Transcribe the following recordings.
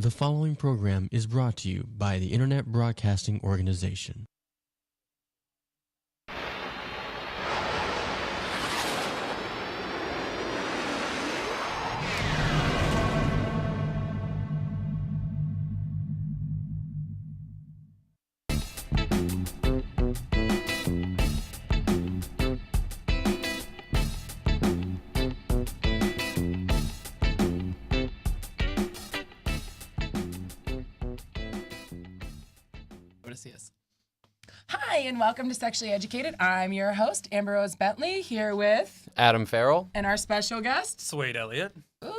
The following program is brought to you by the Internet Broadcasting Organization. Hi, and welcome to Sexually Educated. I'm your host, Amber Rose Bentley, here with Adam Farrell. and our special guest, Sweet Elliott. Ooh,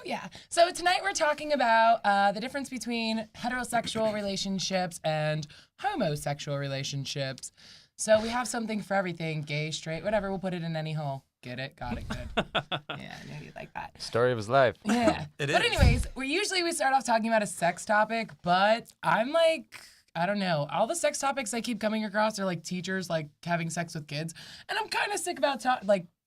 yeah. So tonight we're talking about the difference between heterosexual relationships and homosexual relationships. So we have something for everything, gay, straight, whatever. We'll put it in any hole. Get it? Got it. Good. Yeah, I knew you'd like that. Story of his life. Yeah. It But is. anyways, we start off talking about a sex topic, but I'm like, I don't know. All the sex topics I keep coming across are like teachers like having sex with kids, and I'm kind of sick about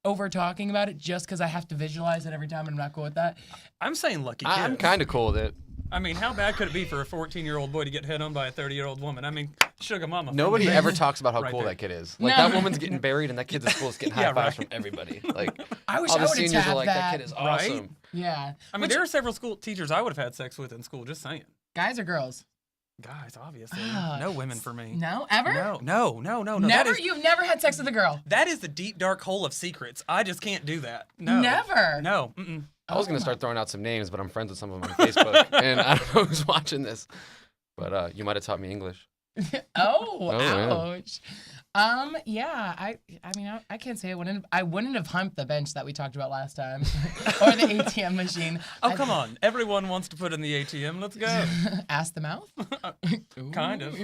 over talking about it just because I have to visualize it every time, and I'm not cool with that. I'm saying lucky kids. I'm kind of cool with it. I mean, how bad could it be for a 14-year-old boy to get hit on by a 30-year-old woman? I mean, sugar mama. Nobody ever talks about how Right cool there. that kid is. Like, No. that woman's getting buried, and that kid's at school is getting high Yeah, fives right. from everybody. Like, I wish all I the would've seniors are tapped like, that kid is Right? awesome. Yeah. I mean, there are several school teachers I would have had sex with in school, just saying. Guys or girls? Guys, obviously. Ah, No women for me. No, ever? No. Never. You've never had sex with a girl? That is the deep, dark hole of secrets. I just can't do that. No. Never. No. Mm-mm. I was going to start throwing out some names, but I'm friends with some of them on Facebook, and I don't know who's watching this. But you might have taught me English. Oh, yeah. ouch. Yeah, I can't say I wouldn't have humped the bench that we talked about last time, or the ATM machine. Oh, come on. Everyone wants to put in the ATM. Let's go. Ask the mouth? Kind of.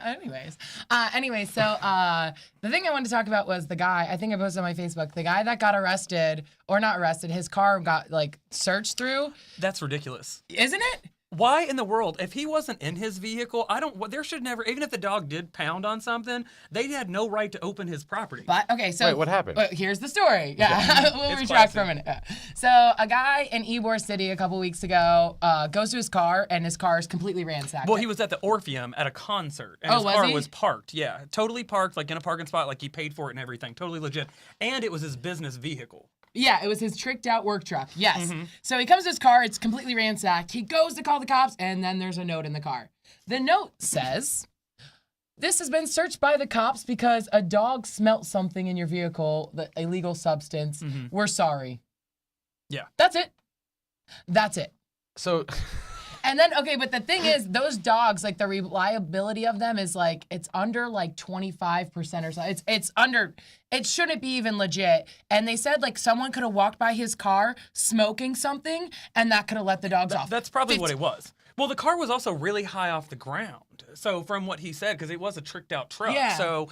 Anyways, the thing I wanted to talk about was the guy, I think I posted on my Facebook, the guy that got arrested, or not arrested, his car got searched through. That's ridiculous. Isn't it? Why in the world, if he wasn't in his vehicle, there should never, even if the dog did pound on something, they had no right to open his property. But okay, so Wait, what happened? Here's the story. Yeah, we'll It's retract for a classic. minute. Yeah. So a guy in Ybor City a couple weeks ago goes to his car, and his car is completely ransacked. Well, he was at the Orpheum at a concert, and Oh, his was car he? was parked. Yeah, totally parked, like in a parking spot, like he paid for it and everything. Totally legit. And it was his business vehicle. Yeah, it was his tricked out work truck. Yes. Mm-hmm. So he comes to his car, it's completely ransacked. He goes to call the cops, and then there's a note in the car. The note says, "This has been searched by the cops because a dog smelt something in your vehicle, the illegal substance. We're sorry." Yeah. That's it. That's it. So, And then, okay, but the thing is, those dogs, the reliability of them is it's under 25% or so. It's under, it shouldn't be even legit. And they said someone could have walked by his car smoking something, and that could have let the dogs off. That's probably what it was. Well, the car was also really high off the ground. So from what he said, because it was a tricked out truck. Yeah. So,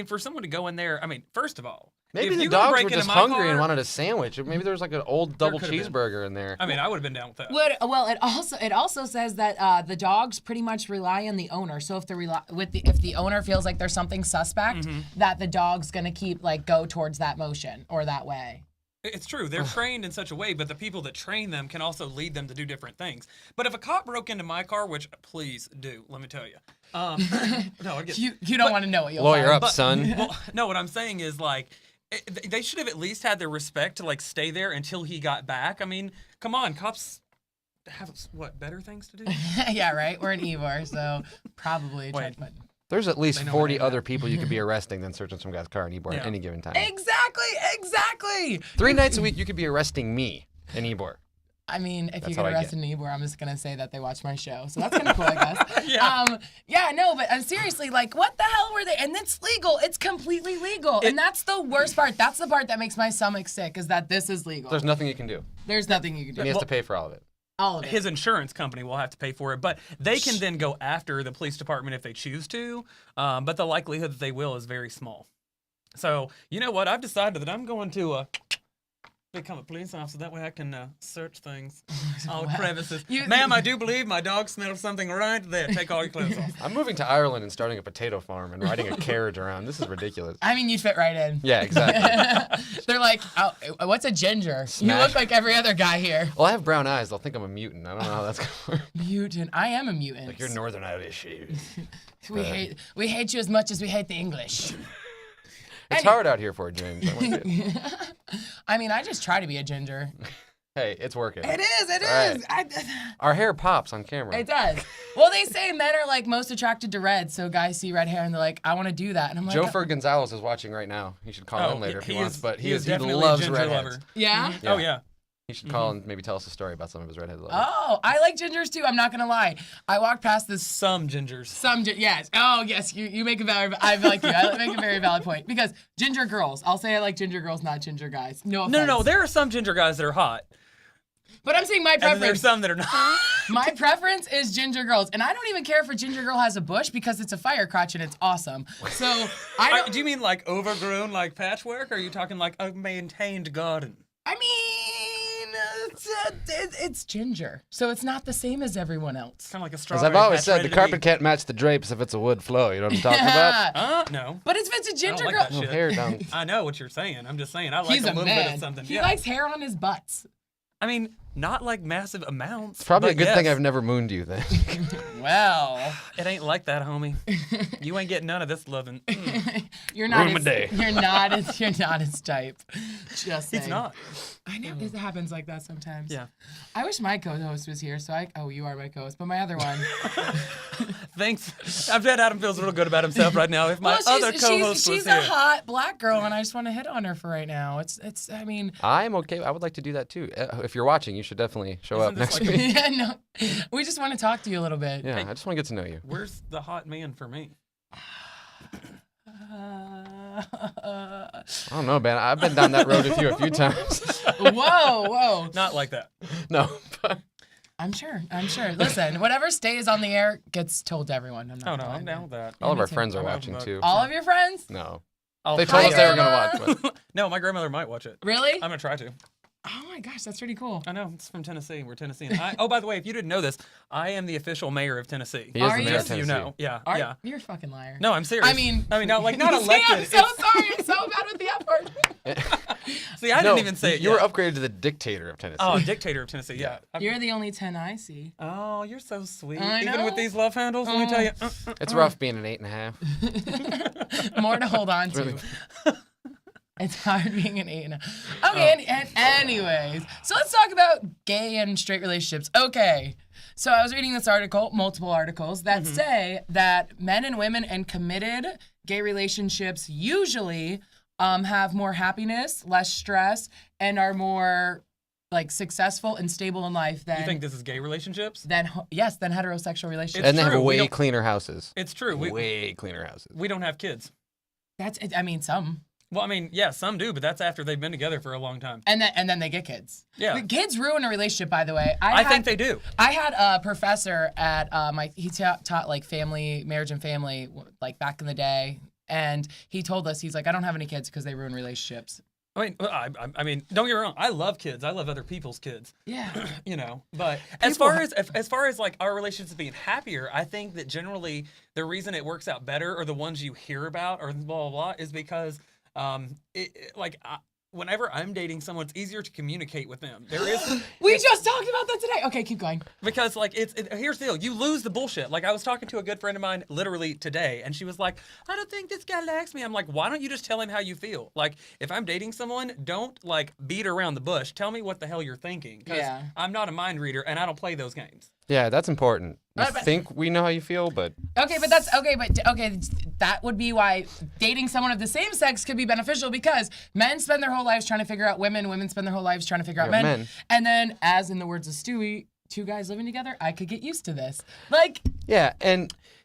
for someone to go in there, first of all, maybe if the you go dogs break were into just my hungry car- and wanted a sandwich. Or maybe there was an old double could have been. cheeseburger in there. I would have been down with that. Well, it also says that the dogs pretty much rely on the owner. So if the owner feels like there's something suspect, that the dog's gonna keep go towards that motion or that way. It's true. They're trained in such a way, but the people that train them can also lead them to do different things. But if a cop broke into my car, which please do, let me tell you. No, I get You don't want to know what you'll Lawyer find. up, son. Well, no, what I'm saying is they should have at least had the respect to stay there until he got back. Come on, cops have better things to do? Yeah, right. We're in Ybor, so probably a charge button. There's at least They know 40 what I other people you could be arresting than searching some guy's car in Ybor at Yeah. any given time. Exactly. 3 nights a week, you could be arresting me in Ybor. If you That's get how I arrested in Ybor, I'm just gonna say that they watch my show, so that's kind of cool, I guess. Yeah. No, but seriously, what the hell were they? And it's legal. It's completely legal, and that's the worst part. That's the part that makes my stomach sick, is that this is legal. There's nothing you can do. There's nothing you can And do. he has to pay for all of it. All of it. His insurance company will have to pay for it, but they can then go after the police department if they choose to. But the likelihood that they will is very small. So, you know what? I've decided that I'm going to become a police officer. That way I can search things, all Wow. crevices. You- Ma'am, I do believe my dog smelled something right there. Take all your clothes off. I'm moving to Ireland and starting a potato farm and riding a carriage around. This is ridiculous. I mean, you'd fit right in. Yeah, exactly. They're like, oh, what's a ginger? You Smash. look like every other guy here. Well, I have brown eyes. They'll think I'm a mutant. I don't know how that's going to work. Mutant. I am a mutant. Like, you're Northern Irish. we hate you as much as we hate the English. It's hard out here for a James. I like it. I mean, I just try to be a ginger. Hey, it's working. It is. It All is. Our hair pops on camera. It does. Well, they say men are like most attracted to red, so guys see red hair and they're like, I want to do that. And I'm like, Joe Fer Gonzalez is watching right now. He should call in later if he wants. But he is he definitely loves a ginger redheads. lover. yeah. Yeah. Oh yeah. He should call and maybe tell us a story about some of his redhead lovers. Oh, I like gingers too. I'm not gonna lie. I walked past this. Some gingers. Yes. Oh, yes. You make a valid. I like you. I make a very valid point because ginger girls. I'll say I like ginger girls, not ginger guys. No offense. No. There are some ginger guys that are hot, But I'm saying my and then preference. there's some that are not. My preference is ginger girls, and I don't even care if a ginger girl has a bush because it's a fire crotch and it's awesome. So I don't. Do you mean like overgrown, like patchwork, or are you talking like a maintained garden? I mean, it's ginger, so it's not the same as everyone else. Kind of like a As strawberry. I've always patch said, ready the to carpet be- can't match the drapes if it's a wood floor. You know what I'm talking about? Yeah. No. But if it's a ginger like girl, that No shit. hair down. I know what you're saying. I'm just saying I like he's a a little man. bit of something. He Yeah. likes hair on his butts. I mean, not like massive amounts. It's probably a but good thing yes. I've never mooned you then. Well, It ain't like that, homie. You ain't getting none of this loving. you're not. Room a His, day. You're not. You're not his type. Just saying. It's not. I know it happens like that sometimes. Yeah. I wish my co-host was here, so I. Oh, you are my co-host, but my other one. Thanks. I bet Adam feels real good about himself right now. If my other co-host she's was a here. hot black girl, and I just want to hit on her for right now. It's. I mean. I'm okay. I would like to do that too. If you're watching, you should definitely show up Isn't this next like- week. Yeah, no. We just want to talk to you a little bit. Yeah, I just want to get to know you. Where's the hot man for me? I don't know, man. I've been down that road with you a few times. Whoa. Not like that. No, but I'm sure. Listen, whatever stays on the air gets told to everyone. I'm not Oh no, lying I'm there. down with that. all of me our too. friends are I love watching that. too. All of your friends? No, I'll they try told us to. they were gonna watch. But No, my grandmother might watch it. Really? I'm gonna try to. Oh my gosh, that's pretty cool. I know it's from Tennessee. We're Tennessean. Oh, by the way, if you didn't know this, I am the official mayor of Tennessee. he is Are the you? mayor of Just so you Tennessee. know. Yeah, Are- yeah. You're a fucking liar. No, I'm serious. I mean, no, like not See, elected. I'm so sorry. I'm so bad with the F word. See, I No, didn't even say it You yet. were upgraded to the dictator of Tennessee. Oh, dictator of Tennessee. Yeah. You're the only 10 I see. Oh, you're so sweet. I Even know. with these love handles, let me tell you. It's rough being an 8.5. More to hold on to. Really. It's hard being an 8 and a. Okay, and anyways, so let's talk about gay and straight relationships. Okay, so I was reading this article, multiple articles, that say that men and women in committed gay relationships usually have more happiness, less stress, and are more like successful and stable in life than You think this is gay relationships? than heterosexual relationships. And they have true, we way don't- cleaner houses. It's true. Way cleaner houses. We don't have kids. That's it. I mean, some. Well, I mean, yeah, some do, but that's after they've been together for a long time. And then they get kids. Yeah. The kids ruin a relationship, by the way. I think they do. I had a professor at he taught like marriage and family, like back in the day, and he told us, he's like, I don't have any kids because they ruin relationships. I mean, don't get me wrong. I love kids. I love other people's kids. Yeah. You know, but as far as like our relationships being happier, I think that generally the reason it works out better, or the ones you hear about, or blah blah blah, is because whenever I'm dating someone, it's easier to communicate with them. There is We just talked about that today. Okay, keep going. because like here's the deal: you lose the bullshit. Like I was talking to a good friend of mine literally today, and she was like, "I don't think this guy likes me." I'm like, "Why don't you just tell him how you feel? Like if I'm dating someone, don't like beat around the bush. Tell me what the hell you're thinking, because Yeah. I'm not a mind reader and I don't play those games." Yeah, that's important. You But- think we know how you feel, but Okay, but that would be why dating someone of the same sex could be beneficial, because men spend their whole lives trying to figure out women spend their whole lives trying to figure out Yeah, men. men. And then, as in the words of Stewie, two guys living together, I could get used to this. Like, yeah,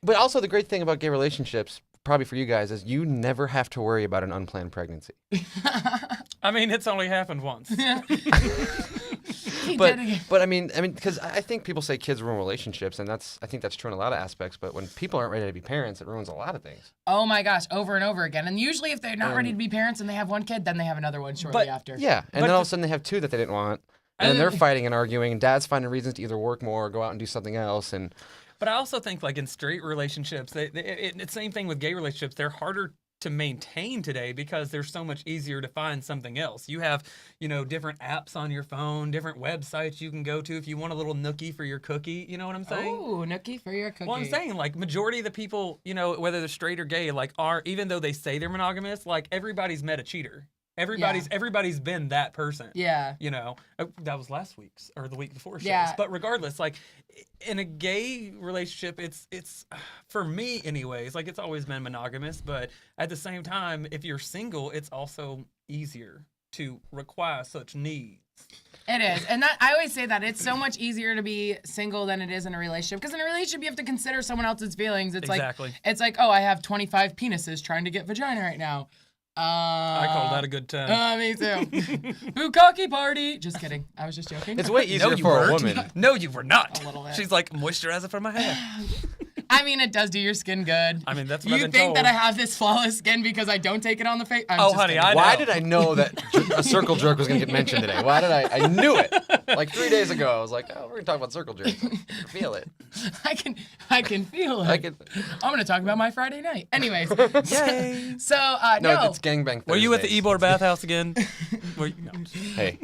but also the great thing about gay relationships, probably for you guys, is you never have to worry about an unplanned pregnancy. I mean, it's only happened once. He But did it. but I mean, because I think people say kids ruin relationships, and I think that's true in a lot of aspects. But when people aren't ready to be parents, it ruins a lot of things. Oh my gosh, over and over again. And usually if they're not ready to be parents and they have one kid, then they have another one shortly But- after. Yeah, and But then all of a sudden they have two that they didn't want, and then they're fighting and arguing, and dad's finding reasons to either work more or go out and do something else. And But I also think, like, in straight relationships, it's the same thing with gay relationships. They're harder to maintain today because they're so much easier to find something else. You have, different apps on your phone, different websites you can go to if you want a little nookie for your cookie. You know what I'm saying? Oh, nookie for your cookie. Well, I'm saying, like, majority of the people, whether they're straight or gay, like, are, even though they say they're monogamous, like, everybody's met a cheater. Everybody's been that person. Yeah. That was last week's or the week before shows. Yeah. But regardless, like in a gay relationship, it's for me anyways, like it's always been monogamous, but at the same time, if you're single, it's also easier to require such needs. It is. And that I always say that it's so much easier to be single than it is in a relationship. Because in a relationship, you have to consider someone else's feelings. Exactly. It's like, oh, I have 25 penises trying to get vagina right now. I call that a good time. Me too. Bukkake party. Just kidding. I was just joking. it's way easier for a woman. No, you were not. A little bit. She's like moisturizer for my hair. I mean, it does do your skin good. I mean, that's what I've You been think told. that I have this flawless skin because I don't take it on the face? Oh, honey, I know. Why did I know that a circle jerk was going to get mentioned today? Why did I knew it. Like 3 days ago, I was like, oh, we're going to talk about circle jerks. I can feel it. I can feel it. I can. I'm going to talk about my Friday night. Anyways. Yay. So, No, it's gangbang. Were you at the Thursdays. Ebor bathhouse again? No. Hey,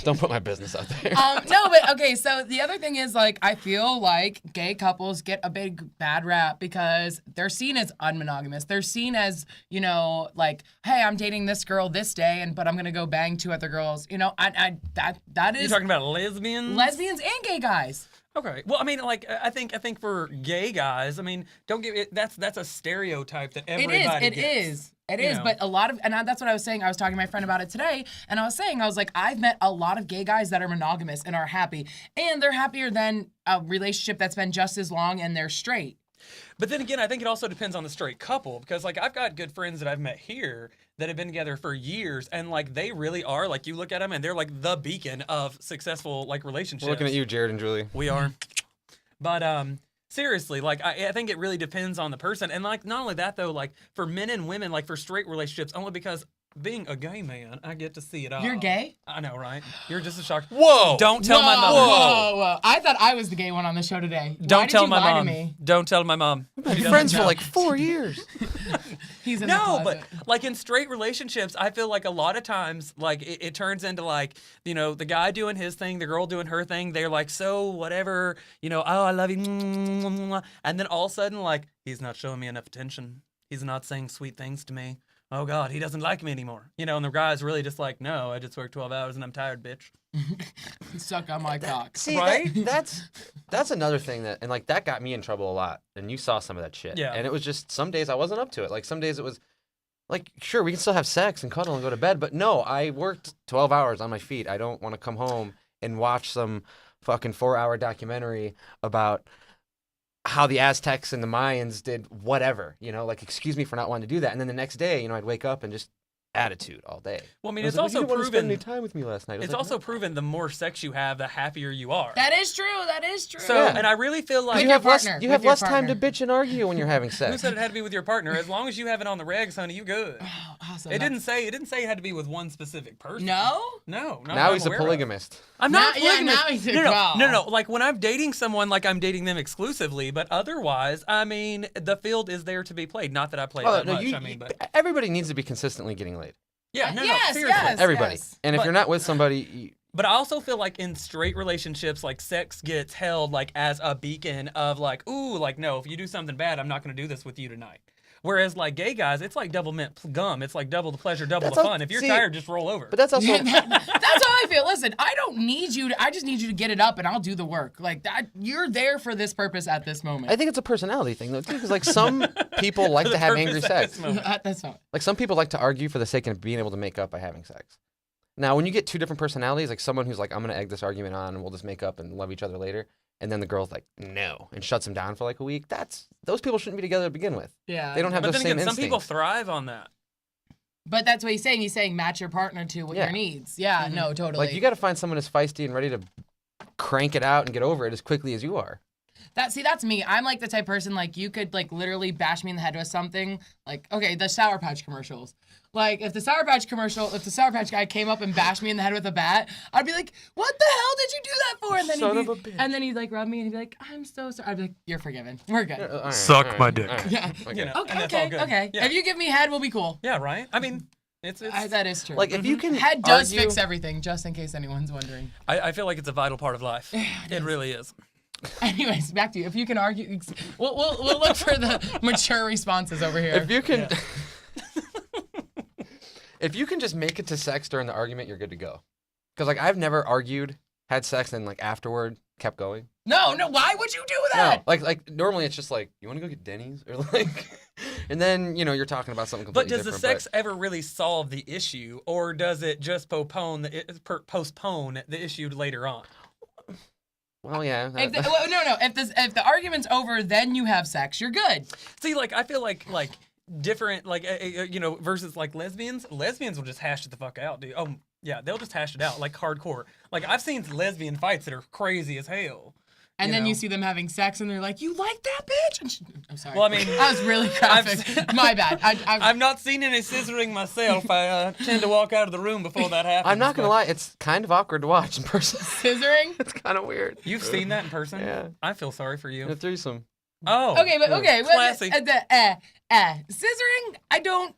don't put my business out there. No, but okay, so the other thing is, like, I feel like gay couples get a big bad rap because they're seen as unmonogamous. They're seen as, like, hey, I'm dating this girl this day, but I'm gonna go bang two other girls. That You is talking about lesbians? lesbians and gay guys. Okay. Well, I mean, like, I think for gay guys, I mean, don't get it. That's a stereotype that everybody It gets. is. But a lot of, and that's what I was saying. I was talking to my friend about it today, and I was like, I've met a lot of gay guys that are monogamous and are happy, and they're happier than a relationship that's been just as long and they're straight. But then again, I think it also depends on the straight couple because, like, I've got good friends that I've met here that have been together for years, and like they really are like you look at them and they're like the beacon of successful like relationships. We're looking at you, Jared and Julie. We are. But seriously, like I think it really depends on the person. And like not only that though, like for men and women, like for straight relationships, only because being a gay man, I get to see it all. You're gay? I know, right? You're just as shocked. Whoa! Don't tell my mom. Whoa. I thought I was the gay one on the show today. Why Don't did tell you my lie mom. to me? Don't tell my mom. Been friends for like 4 years. He's in the No, closet. but like in straight relationships, I feel like a lot of times, like it turns into like, the guy doing his thing, the girl doing her thing. They're like, so whatever, oh, I love you. And then all of a sudden, like, he's not showing me enough attention. He's not saying sweet things to me. Oh God, he doesn't like me anymore. And the guy's really just like, no, I just worked 12 hours and I'm tired, bitch. Suck on my cock. See, Right? that's another thing and like that got me in trouble a lot. And you saw some of that shit. Yeah. And it was just some days I wasn't up to it. Like some days it was like, sure, we can still have sex and cuddle and go to bed, but no, I worked 12 hours on my feet. I don't want to come home and watch some fucking 4-hour documentary about how the Aztecs and the Mayans did whatever, like, excuse me for not wanting to do that. And then the next day, I'd wake up and just attitude all day. Well, I mean, I it's was like, also you didn't want to spend proven. any time with me last night. I was It's like, also "No." proven the more sex you have, the happier you are. That is true. That is true. So, Yeah. and I really feel like With you your have less, partner, you with have your less time to partner. bitch and argue when you're having who sex. said it had to be with your partner? As long as you have it on the regs, honey, you good. Oh, awesome. It didn't say it had to be with one specific person. No? No. Not Now that he's I'm a aware of. polygamist. I'm not Now- yeah, polygamous. now he's a no. girl. Like when I'm dating someone, like I'm dating them exclusively, but otherwise, I mean, the field is there to be played. Not that I play that much. But everybody needs to be consistently getting laid. yeah, Yes, seriously. yes. Everybody. And if But- you're not with somebody, But I also feel like in straight relationships, like sex gets held like as a beacon of like, ooh, like no, if you do something bad, I'm not going to do this with you tonight. Whereas like gay guys, it's like double mint gum. It's like double the pleasure, double That's the all- fun. If you're see, tired, just roll over. but that's also That's how I feel. Listen, I don't need you I just need you to get it up and I'll do the work. Like that, you're there for this purpose at this moment. I think it's a personality thing though too, because like some people like For to the have purpose angry at sex. this moment. That's not. Like some people like to argue for the sake of being able to make up by having sex. Now, when you get two different personalities, like someone who's like, I'm gonna egg this argument on and we'll just make up and love each other later, and then the girl's like, no, and shuts him down for like a week. Those people shouldn't be together to begin with. Yeah. They don't have But those then same again, some people instincts. thrive on that. But that's what he's saying. He's saying match your partner to what Yeah. your needs. Yeah, no, totally. Like, you got to find someone as feisty and ready to crank it out and get over it as quickly as you are. That's me. I'm like the type of person, like, you could like literally bash me in the head with something. Like, okay, the Sour Patch commercials. Like, if the Sour Patch guy came up and bashed me in the head with a bat, I'd be like, what the hell did you do that for? And then Son he'd of a be, bitch. and then he'd like rub me and he'd be like, I'm so sorry. I'd be like, you're forgiven. We're good. All right, Suck all right, my dick. all right, Yeah. okay. You know, Okay, and that's all okay, good. okay. Yeah. If you give me head, we'll be cool. Yeah, right? I mean, it's That is true. Like, if you can head does argue- fix everything, just in case anyone's wondering. I feel like it's a vital part of life. It really is. Anyways, back to you. If you can argue, we'll look for the mature responses over here. If you can, if you can just make it to sex during the argument, you're good to go. Because like I've never argued, had sex, and like afterward kept going. No, why would you do No, that? like normally it's just like, you want to go get Denny's or like, and then you're talking about something But completely does the different. sex ever really solve the issue, or does it just postpone the issue later on? Well, yeah. If no. If the argument's over, then you have sex. You're good. See, like I feel like different, like versus like lesbians. Lesbians will just hash it the fuck out, dude. Oh yeah, they'll just hash it out like hardcore. Like I've seen lesbian fights that are crazy as hell. And then know? you see them having sex, and they're like, "You like that bitch?" And I'm sorry. Well, I mean, that was really graphic. My bad. I've not seen any scissoring myself. I tend to walk out of the room before that happens. I'm not gonna but lie, it's kind of awkward to watch in person. scissoring. It's kind of weird. You've seen that in person? Yeah. I feel sorry for you. A threesome. Oh. Okay, but okay. Classy. Scissoring. I don't.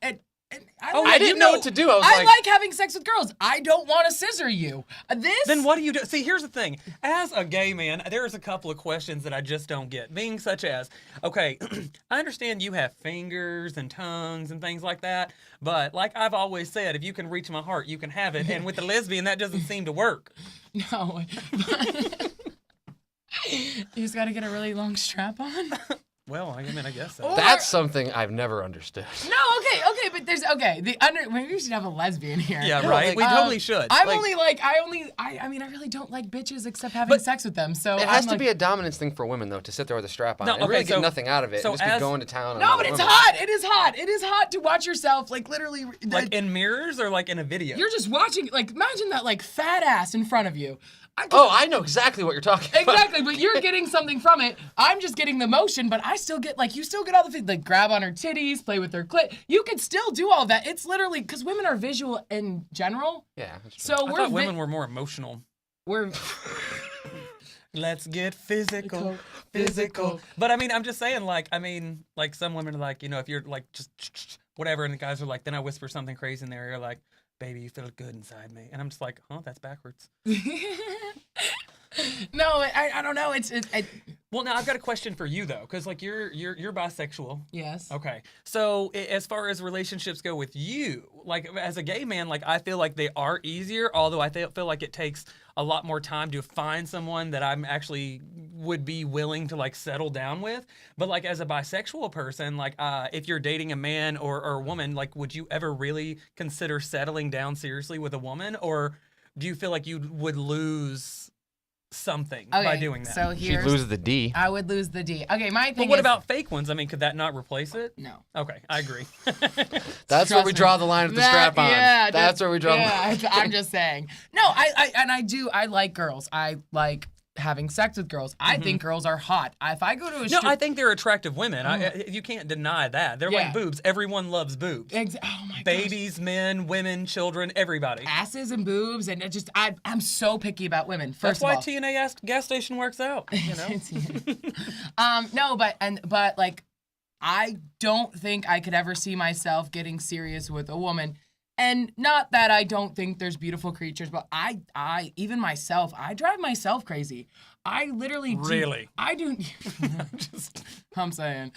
I didn't know what to do. I was I like- like having sex with girls. I don't want to scissor you. This. Then what do you do? See, here's the thing. As a gay man, there's a couple of questions that I just don't get. Being such as, okay, I understand you have fingers and tongues and things like that, but like I've always said, if you can reach my heart, you can have it. And with the lesbian, that doesn't seem to work. No. You just got to get a really long strap on. Well, I mean, I guess so. Or- That's something I've never understood. No, okay, but there's maybe we should have a lesbian here. Yeah, right. like, we totally should. I'm Like- only like I mean I really don't like bitches except having sex with them. So It has I'm to like, be a dominance thing for women, though, to sit there with a strap on No, and really okay, get so- nothing out of it. so And just be as- going to town on no, other but it's women. hot. It is hot. It is hot to watch yourself like literally. like in mirrors or like in a video? You're just watching. Like imagine that like fat ass in front of you. Oh, I know exactly what you're talking about. Exactly, but you're getting something from it. I'm just getting the motion, but I still get like you still get all the like grab on her titties, play with her clit. You could still do all that. It's literally because women are visual in general. Yeah. that's So true. I we're thought women were more emotional. we're Let's get physical. But I mean, I'm just saying, like some women are like, if you're like just whatever, and the guys are like, then I whisper something crazy in their ear, like, baby, you feel good inside me. And I'm just like, huh, that's backwards. no, I don't know. Well, now I've got a question for you though, because like you're bisexual. Yes. Okay. So as far as relationships go with you, like as a gay man, like I feel like they are easier, although I feel like it takes a lot more time to find someone that I'm actually would be willing to like settle down with. But like as a bisexual person, like if you're dating a man or a woman, like would you ever really consider settling down seriously with a woman, or do you feel like you would lose something by doing that? So She'd here's lose the D. I would lose the D. Okay, my thing But what is, about fake ones? I mean, could that not replace it? no. Okay, I agree. That's where Trust we me. draw the line at the strap on. Yeah, That's where we draw the line. Yeah, I'm just saying. No, I like girls. I like having sex with girls. I think girls are hot. If I go to a No, strip, I think they're attractive women. You can't deny that. They're Yeah. like boobs. Everyone loves boobs. oh my gosh. Babies, men, women, children, everybody. Asses and boobs, and it just I'm so picky about women. That's First why of all, TNA gas station works out. You know. no, but like, I don't think I could ever see myself getting serious with a woman. And not that I don't think there's beautiful creatures, but I even myself, I drive myself crazy. I literally do. Really? I do. I'm saying,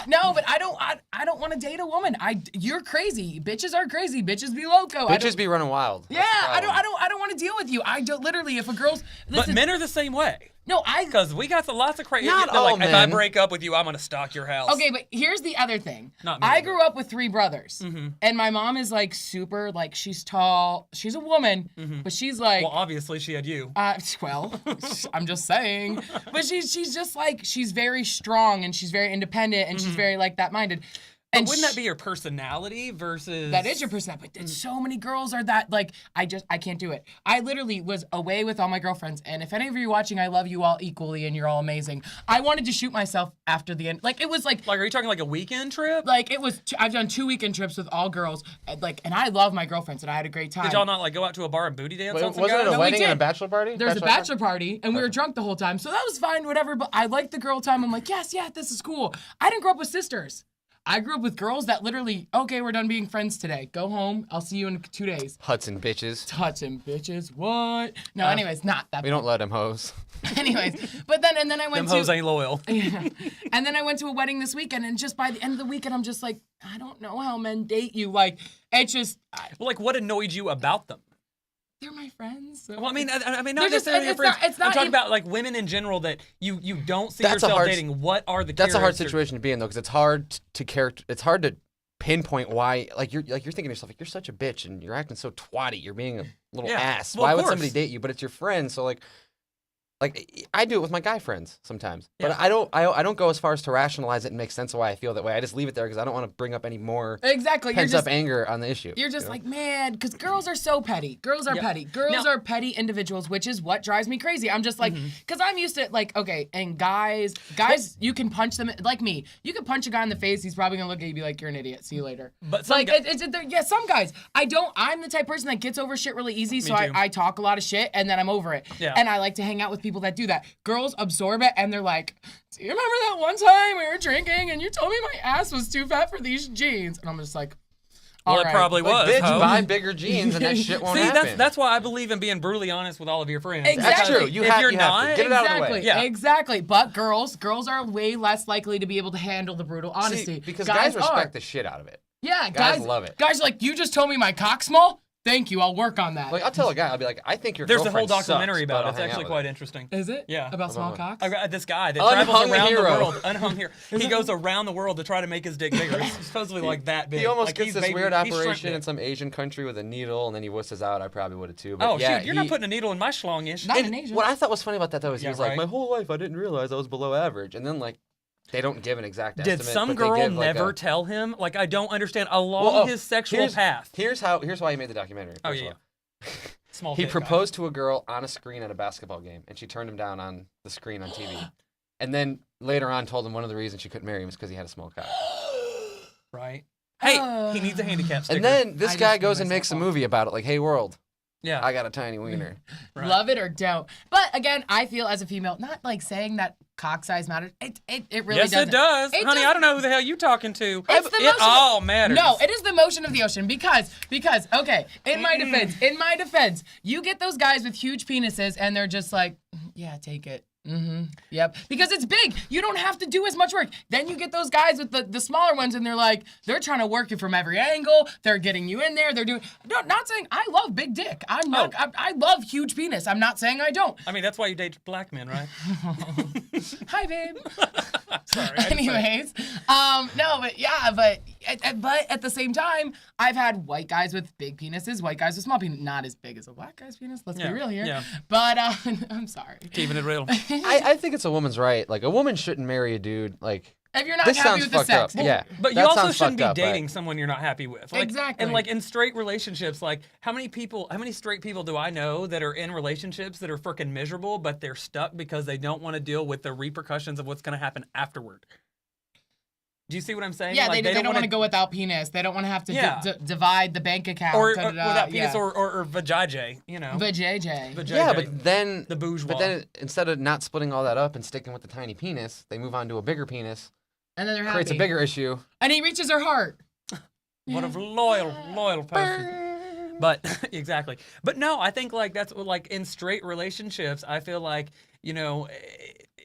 no, but I don't want to date a woman. You're crazy. Bitches are crazy. Bitches be loco. Bitches be running wild. Yeah, I don't want to deal with you. I don't literally. If a girl's But men are the same way. No, I. Because we got lots of crazy. Not Like, all if I men. break up with you, I'm gonna stalk your house. Okay, but here's the other thing. Not me, I but- grew up with 3 brothers, and my mom is like super, like she's tall. She's a woman, but she's like. Well, obviously she had you. Well, I'm just saying. But she's just like, she's very strong and she's very independent and she's very like that minded. But And wouldn't that be your personality versus? that is your personality. But so many girls are that, like, I can't do it. I literally was away with all my girlfriends. And if any of you are watching, I love you all equally and you're all amazing. I wanted to shoot myself after the end. Like, it was like, Like, are you talking like a weekend trip? it was, I've done 2 weekend trips with all girls. And I love my girlfriends and I had a great time. Did y'all not like go out to a bar and booty dance Wait, on some wasn't guys? it a No, we wedding and a did. bachelor party? There was a bachelor party, and we were drunk the whole time, so that was fine, whatever. But I liked the girl time. I'm like, yes, yeah, this is cool. I didn't grow up with sisters. I grew up with girls that literally, okay, we're done being friends today. Go home. I'll see you in 2 days. Hudson bitches. Touching bitches. What? No, anyways, not that. We don't let them hoes. Anyways, but then and then I Them went hoes to ain't loyal. yeah. And then I went to a wedding this weekend, and just by the end of the weekend, I'm just like, I don't know how men date you. Like, it's just, Well, like, what annoyed you about them? they're my friends. So Well, I mean, not They're just- necessarily your it's friends. not- it's I'm not talking even- about like women in general that you don't see That's a yourself hard- dating. What are the That's a hard characters? situation to be in though, because it's hard to It's hard to pinpoint why. Like you're thinking to yourself, like you're such a bitch and you're acting so twatty. You're being a little Yeah. ass. Well, Why of would course. somebody date you? But it's your friend, so like I do it with my guy friends sometimes. Yeah. But I don't go as far as to rationalize it and make sense of why I feel that way. I just leave it there because I don't want to bring up any more exactly. You're pent just up anger on the issue. You're just you know? like, man, because girls are so petty. Girls are Yeah. petty. Girls Now- are petty individuals, which is what drives me crazy. I'm just like, because I'm used to like, okay, and guys, you can punch them like me. You can punch a guy in the face. He's probably gonna look at you and be like, you're an idiot. See you later. But some like, guy- yeah, some guys. I'm the type of person that gets over shit really easy. So too. I talk a lot of shit and then I'm over it. Yeah. And I like to hang out with people that do that. Girls absorb it and they're like, do you remember that one time we were drinking and you told me my ass was too fat for these jeans? And I'm just like, Well, all it right. probably Like, was. bitch, ho. buy bigger jeans and that shit won't See, happen. that's why I believe in being brutally honest with all of your friends. Exactly. That's true. You if have, you're you have not, to get it out of the way. Exactly. Yeah. Exactly. But girls are way less likely to be able to handle the brutal honesty. See, because guys are. respect the shit out of it. Yeah, Guys love it. Guys are like, you just told me my cock's small? Thank you. I'll work on that. Like I'll tell a guy, I'll be like, I think your There's a whole girlfriend documentary sucks, about but it. It's I'll hang actually out quite with her. Is interesting. it? Yeah. About small cocks? I got this guy that Unhung travels around hero. the world. Unhung here. He goes around the world to try to make his dick bigger. It's supposedly like that big. He almost like gets he's this baby- weird he's shrimp operation big. in some Asian country with a needle, and then he wusses out. I probably would have too. But Oh yeah, shoot! You're not putting a needle in my schlongish. Not And in Asia. what I thought was funny about that though is he Yeah, was like, right. my whole life I didn't realize I was below average, and then like they don't give an exact Did estimate. some but they girl give, like, never a, tell him? Like I don't understand along Well, his sexual here's, path. Here's why he made the documentary. Oh first of yeah. all. Small. He dick guy. proposed to a girl on a screen at a basketball game, and she turned him down on the screen on TV. And then later on told him one of the reasons she couldn't marry him was because he had a small cock. Right. Hey, he needs a handicap sticker. And then this I guy just goes blew and makes a myself up. movie about it, like, hey world, yeah. I got a tiny wiener. Right. Love it or don't. But again, I feel as a female, not like saying that cock size matters. It really Yes, doesn't. it does. It Honey, does- I don't know who the hell you talking to. It's the it motion all matters. No, it is the motion of the ocean because okay, in my defense, you get those guys with huge penises and they're just like, yeah, take it. Mm-hmm. Yep. Because it's big. You don't have to do as much work. Then you get those guys with the smaller ones and they're trying to work you from every angle. They're getting you in there. They're doing, no, not saying I love big dick. I'm not, I love huge penis. I'm not saying I don't. I mean, that's why you date black men, right? Hi, babe. Sorry. I just- Anyways, no, but yeah, but at the same time, I've had white guys with big penises, white guys with small penis, not as big as a black guy's penis. Let's Yeah, be real here. yeah. But I'm sorry. Keeping it real. I think it's a woman's right. Like, a woman shouldn't marry a dude, like, If you're not this happy sounds with the fucked sex, up. Yeah. But you that also sounds shouldn't fucked be up, but- dating someone you're not happy with. Like, Exactly. And like in straight relationships, like how many straight people do I know that are in relationships that are freaking miserable, but they're stuck because they don't want to deal with the repercussions of what's going to happen afterward? Do you see what I'm saying? yeah, Like, they don't want wanna to go without penis. They don't want to have to Yeah. divide the bank account. or da-da-da, without penis yeah. or vajayjay, you know. But JJ. Vajayjay. Yeah, but then The bourgeois. But then instead of not splitting all that up and sticking with the tiny penis, they move on to a bigger penis. And then they're happy. Creates a bigger issue. And he reaches her heart. What a loyal person. But exactly. But no, I think like that's what, like in straight relationships, I feel like, you know,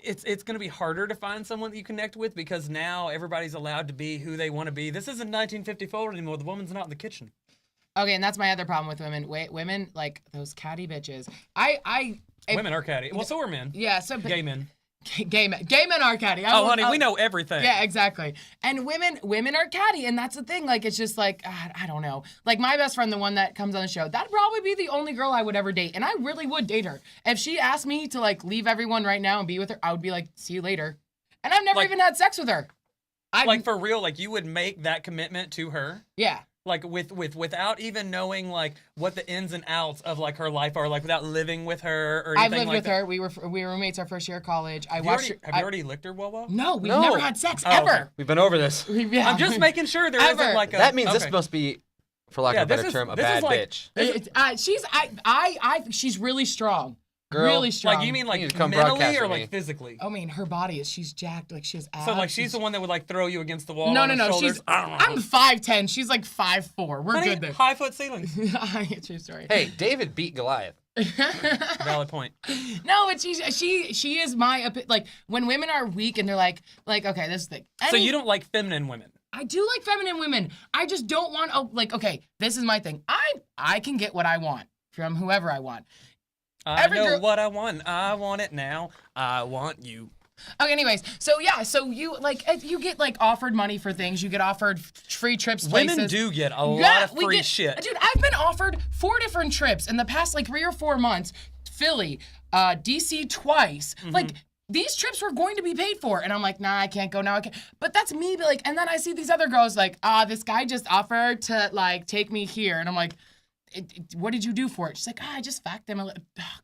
it's going to be harder to find someone that you connect with because now everybody's allowed to be who they want to be. This isn't 1954 anymore. The woman's not in the kitchen. Okay, and that's my other problem with women. Women, like those catty bitches. I Women are catty. Well, so are men. Yeah, so Gay men. Gay men are catty. Oh, honey, we know everything. Yeah, exactly. And women are catty, and that's the thing. Like, it's just like, I don't know. Like, my best friend, the one that comes on the show, that'd probably be the only girl I would ever date, and I really would date her. If she asked me to, like, leave everyone right now and be with her, I would be like, see you later. And I've never Like- even had sex with her. Like, for real, like, you would make that commitment to her? Yeah. Like, without even knowing, like, what the ins and outs of, like, her life are, like, without living with her or anything I've lived like with that. her. We were roommates our first year of college. I Have you watched already, her. have you already licked her, Wawa? No, we've No. never had sex, Oh, okay. ever. We've been over this. Yeah. I'm just making sure there Ever. isn't, like, a... That means okay. this must be, for lack Yeah, of a this better is- term, a this is bad like- bitch. She's really strong. Girl, really strong. Like, you mean, like, need to come mentally broadcast or, with like, me. physically? I mean, her body is, she's jacked. Like, she has abs. So, like, she's the one that would, like, throw you against the wall No, on no, her no. shoulders? She's, I don't know. I'm 5'10". She's like 5'4". We're Honey, good there. high foot ceilings. True story. Hey, David beat Goliath. Valid point. No, but she is my like when women are weak and they're like okay, this is the thing. So you don't like feminine women? I do like feminine women. I just don't want like okay, this is my thing. I can get what I want from whoever I want. I Every know girl- what I want. I want it now. I want you. Okay, anyways, so yeah, so you like you get like offered money for things. You get offered free trips. Places. Women do get a Yeah, lot of we free get- shit. Dude, I've been offered 4 different trips in the past like 3 or 4 months. Philly, DC twice. Mm-hmm. Like these trips were going to be paid for, and I'm like, nah, I can't go now. I can't. But that's me. But like, and then I see these other girls like, this guy just offered to like take me here, and I'm like. What did you do for it? She's like, I just fucked him. I'm like,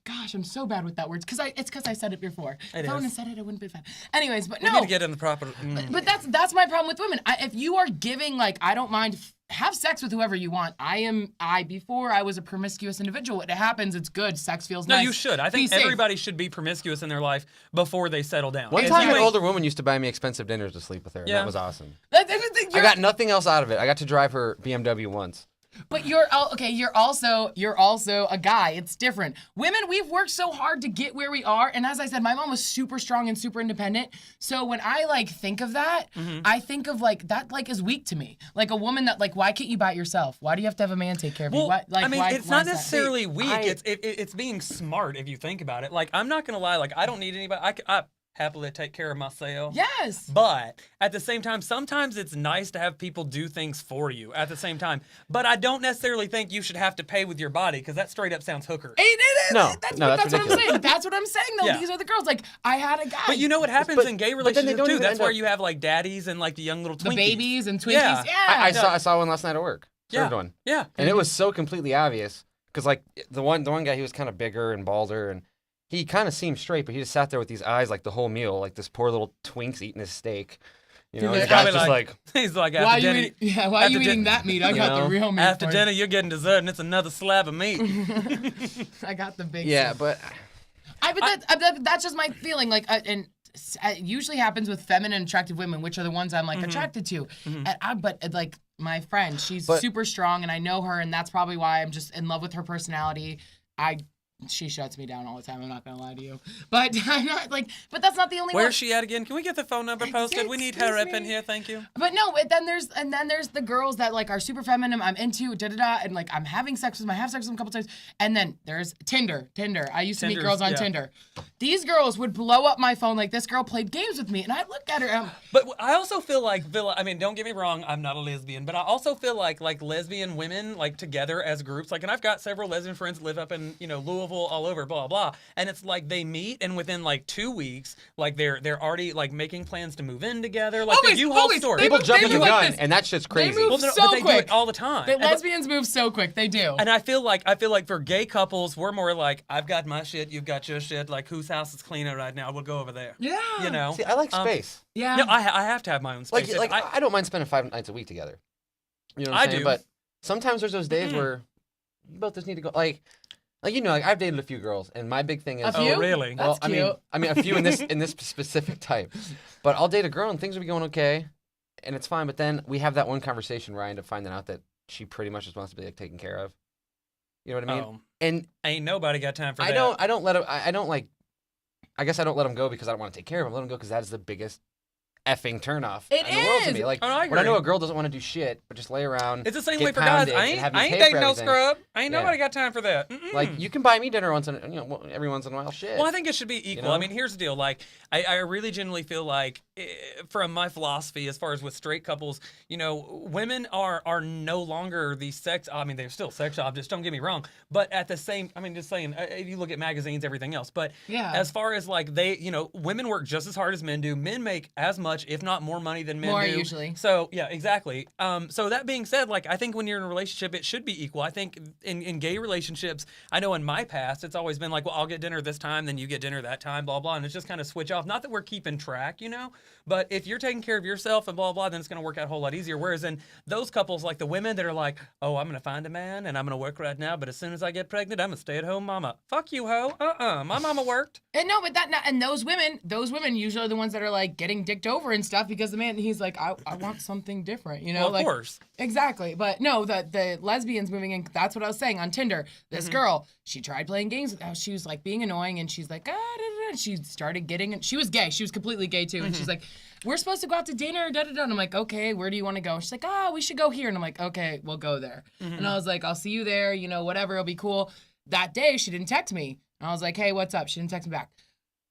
gosh, I'm so bad with that word. It's because I said it before. It If I wouldn't is. have said it, I wouldn't be fine. Anyways, but We no. need to get in the proper. But that's my problem with women. If you are giving, like, I don't mind, have sex with whoever you want. Before I was a promiscuous individual. It happens, it's good. Sex feels No, nice. you should. I Be think safe. everybody should be promiscuous in their life before they settle down. One If time, you an ain't- older woman used to buy me expensive dinners to sleep with her, and Yeah. that was awesome. You're- I got nothing else out of it. I got to drive her BMW once. But you're also a guy. It's different. Women, we've worked so hard to get where we are, and as I said, my mom was super strong and super independent. So when I like think of that, I think of like that like is weak to me. Like a woman that like, why can't you buy it yourself? Why do you have to have a man take care of you? Well, Why, like, I mean, why, it's why not is that? necessarily weak. I- It's being smart if you think about it. Like, I'm not gonna lie. Like, I don't need anybody. I happily take care of myself. Yes. But at the same time, sometimes it's nice to have people do things for you at the same time. But I don't necessarily think you should have to pay with your body because that straight up sounds hooker. It is. No, that's no, that's what I'm ridiculous. saying. That's what I'm saying, though. Yeah. These are the girls. Like, I had a guy. But you know what happens But- in gay but then they relationships don't too? even That's end where up- you have like daddies and like the young little the Twinkies. babies and Twinkies. Yeah. Yeah. I saw one last night at work. Served one. Yeah. And it was so completely obvious because like the one guy, he was kind of bigger and balder, and he kind of seemed straight, but he just sat there with these eyes like the whole meal, like this poor little twink's eating his steak. You know, He's the probably guy's just like, He's like, Why after are you dinner, eating, why are you after eating din- that meat? I You got know, the real meat. after for dinner, you're getting dessert, and it's another slab of meat. you. I got the big. yeah, stuff. but That's just my feeling. Like, and it usually happens with feminine, attractive women, which are the ones I'm like attracted to. But like my friend, she's But- super strong, and I know her, and that's probably why I'm just in love with her personality. She shuts me down all the time. I'm not gonna lie to you, but I'm not like. But that's not the only one. Where's she at again? Can we get the phone number posted? We need her up Excuse in me. here. Thank you. But no, but then there's the girls that like are super feminine. I'm into and like I'm having sex with them. I have sex with them a couple times. And then there's Tinder. I used to meet Tinder's- girls on yeah. Tinder. These girls would blow up my phone like this girl played games with me, and I looked at her. And But I also feel like I mean, don't get me wrong, I'm not a lesbian, but I also feel like lesbian women like together as groups, like, and I've got several lesbian friends that live up in Louisville, all over, blah blah, and it's like they meet, and within like 2 weeks, like they're already like making plans to move in together, like Always, the U-Haul always. story. people move- jump they in the move like gun, this. and that shit's crazy. move Well, no, so but they do quick. it all the time. the And- lesbians move so quick. They do. And I feel like for gay couples, we're more like, I've got my shit, you've got your shit. Like, whose house is cleaner right now? We'll go over there. Yeah. You know. See, I like space. Yeah. No, I have to have my own space. Like I, I don't mind spending 5 nights a week together. You know what I I'm saying? do. But sometimes there's those days where you both just need to go. Like like I've dated a few girls, and my big thing is A few? Oh, really? That's cute. I mean a few in this specific type. But I'll date a girl and things will be going okay, and it's fine. But then we have that one conversation where I end up finding out that she pretty much just wants to be like taken care of. You know what I mean? Oh, And ain't nobody got time for that. I don't let him. I don't like. I guess I don't let him go because I don't want to take care of him. I let him go because that is the biggest effing turnoff It in the world to is. me. Like Oh, I when I know agree. a girl doesn't want to do shit but just lay around. It's the same get way for guys. pounded, I and have me ain't pay for dating no everything. scrub. Ain't Yeah. nobody got time for that. Mm-mm. Like you can buy me dinner once in, every once in a while. Shit. Well, I think it should be equal. know? I mean, here's the deal. Like, I really genuinely feel like, from my philosophy, as far as with straight couples, women are no longer the sex. I mean, they're still sex objects. Don't get me wrong. But at the same, I mean, just saying, if you look at magazines, everything else. But Yeah. as far as like women work just as hard as men do. Men make as much, if not more money than men More do. usually. So yeah, exactly. So that being said, like I think when you're in a relationship, it should be equal. I think in gay relationships, I know in my past, it's always been like, well, I'll get dinner this time, then you get dinner that time, blah blah, and it's just kind of switch off. Not that we're keeping track, but if you're taking care of yourself and blah blah, then it's going to work out a whole lot easier. Whereas in those couples, like the women that are like, oh, I'm going to find a man and I'm going to work right now, but as soon as I get pregnant, I'm a stay-at-home mama. Fuck you, hoe. My mama worked. And no, but and those women usually are the ones that are like getting dicked over and stuff because the man, he's like, I want something different, Well, of like, course. Exactly. But no, the lesbians moving in, that's what I was saying on Tinder. This girl, she tried playing games with, she was like being annoying and she's like, and she started getting, she was gay. She was completely gay too. And she's like, we're supposed to go out to dinner, da da da. And I'm like, okay, where do you want to go? And she's like, we should go here. And I'm like, okay, we'll go there. And I was like, I'll see you there, whatever, it'll be cool. That day, she didn't text me. And I was like, hey, what's up? She didn't text me back.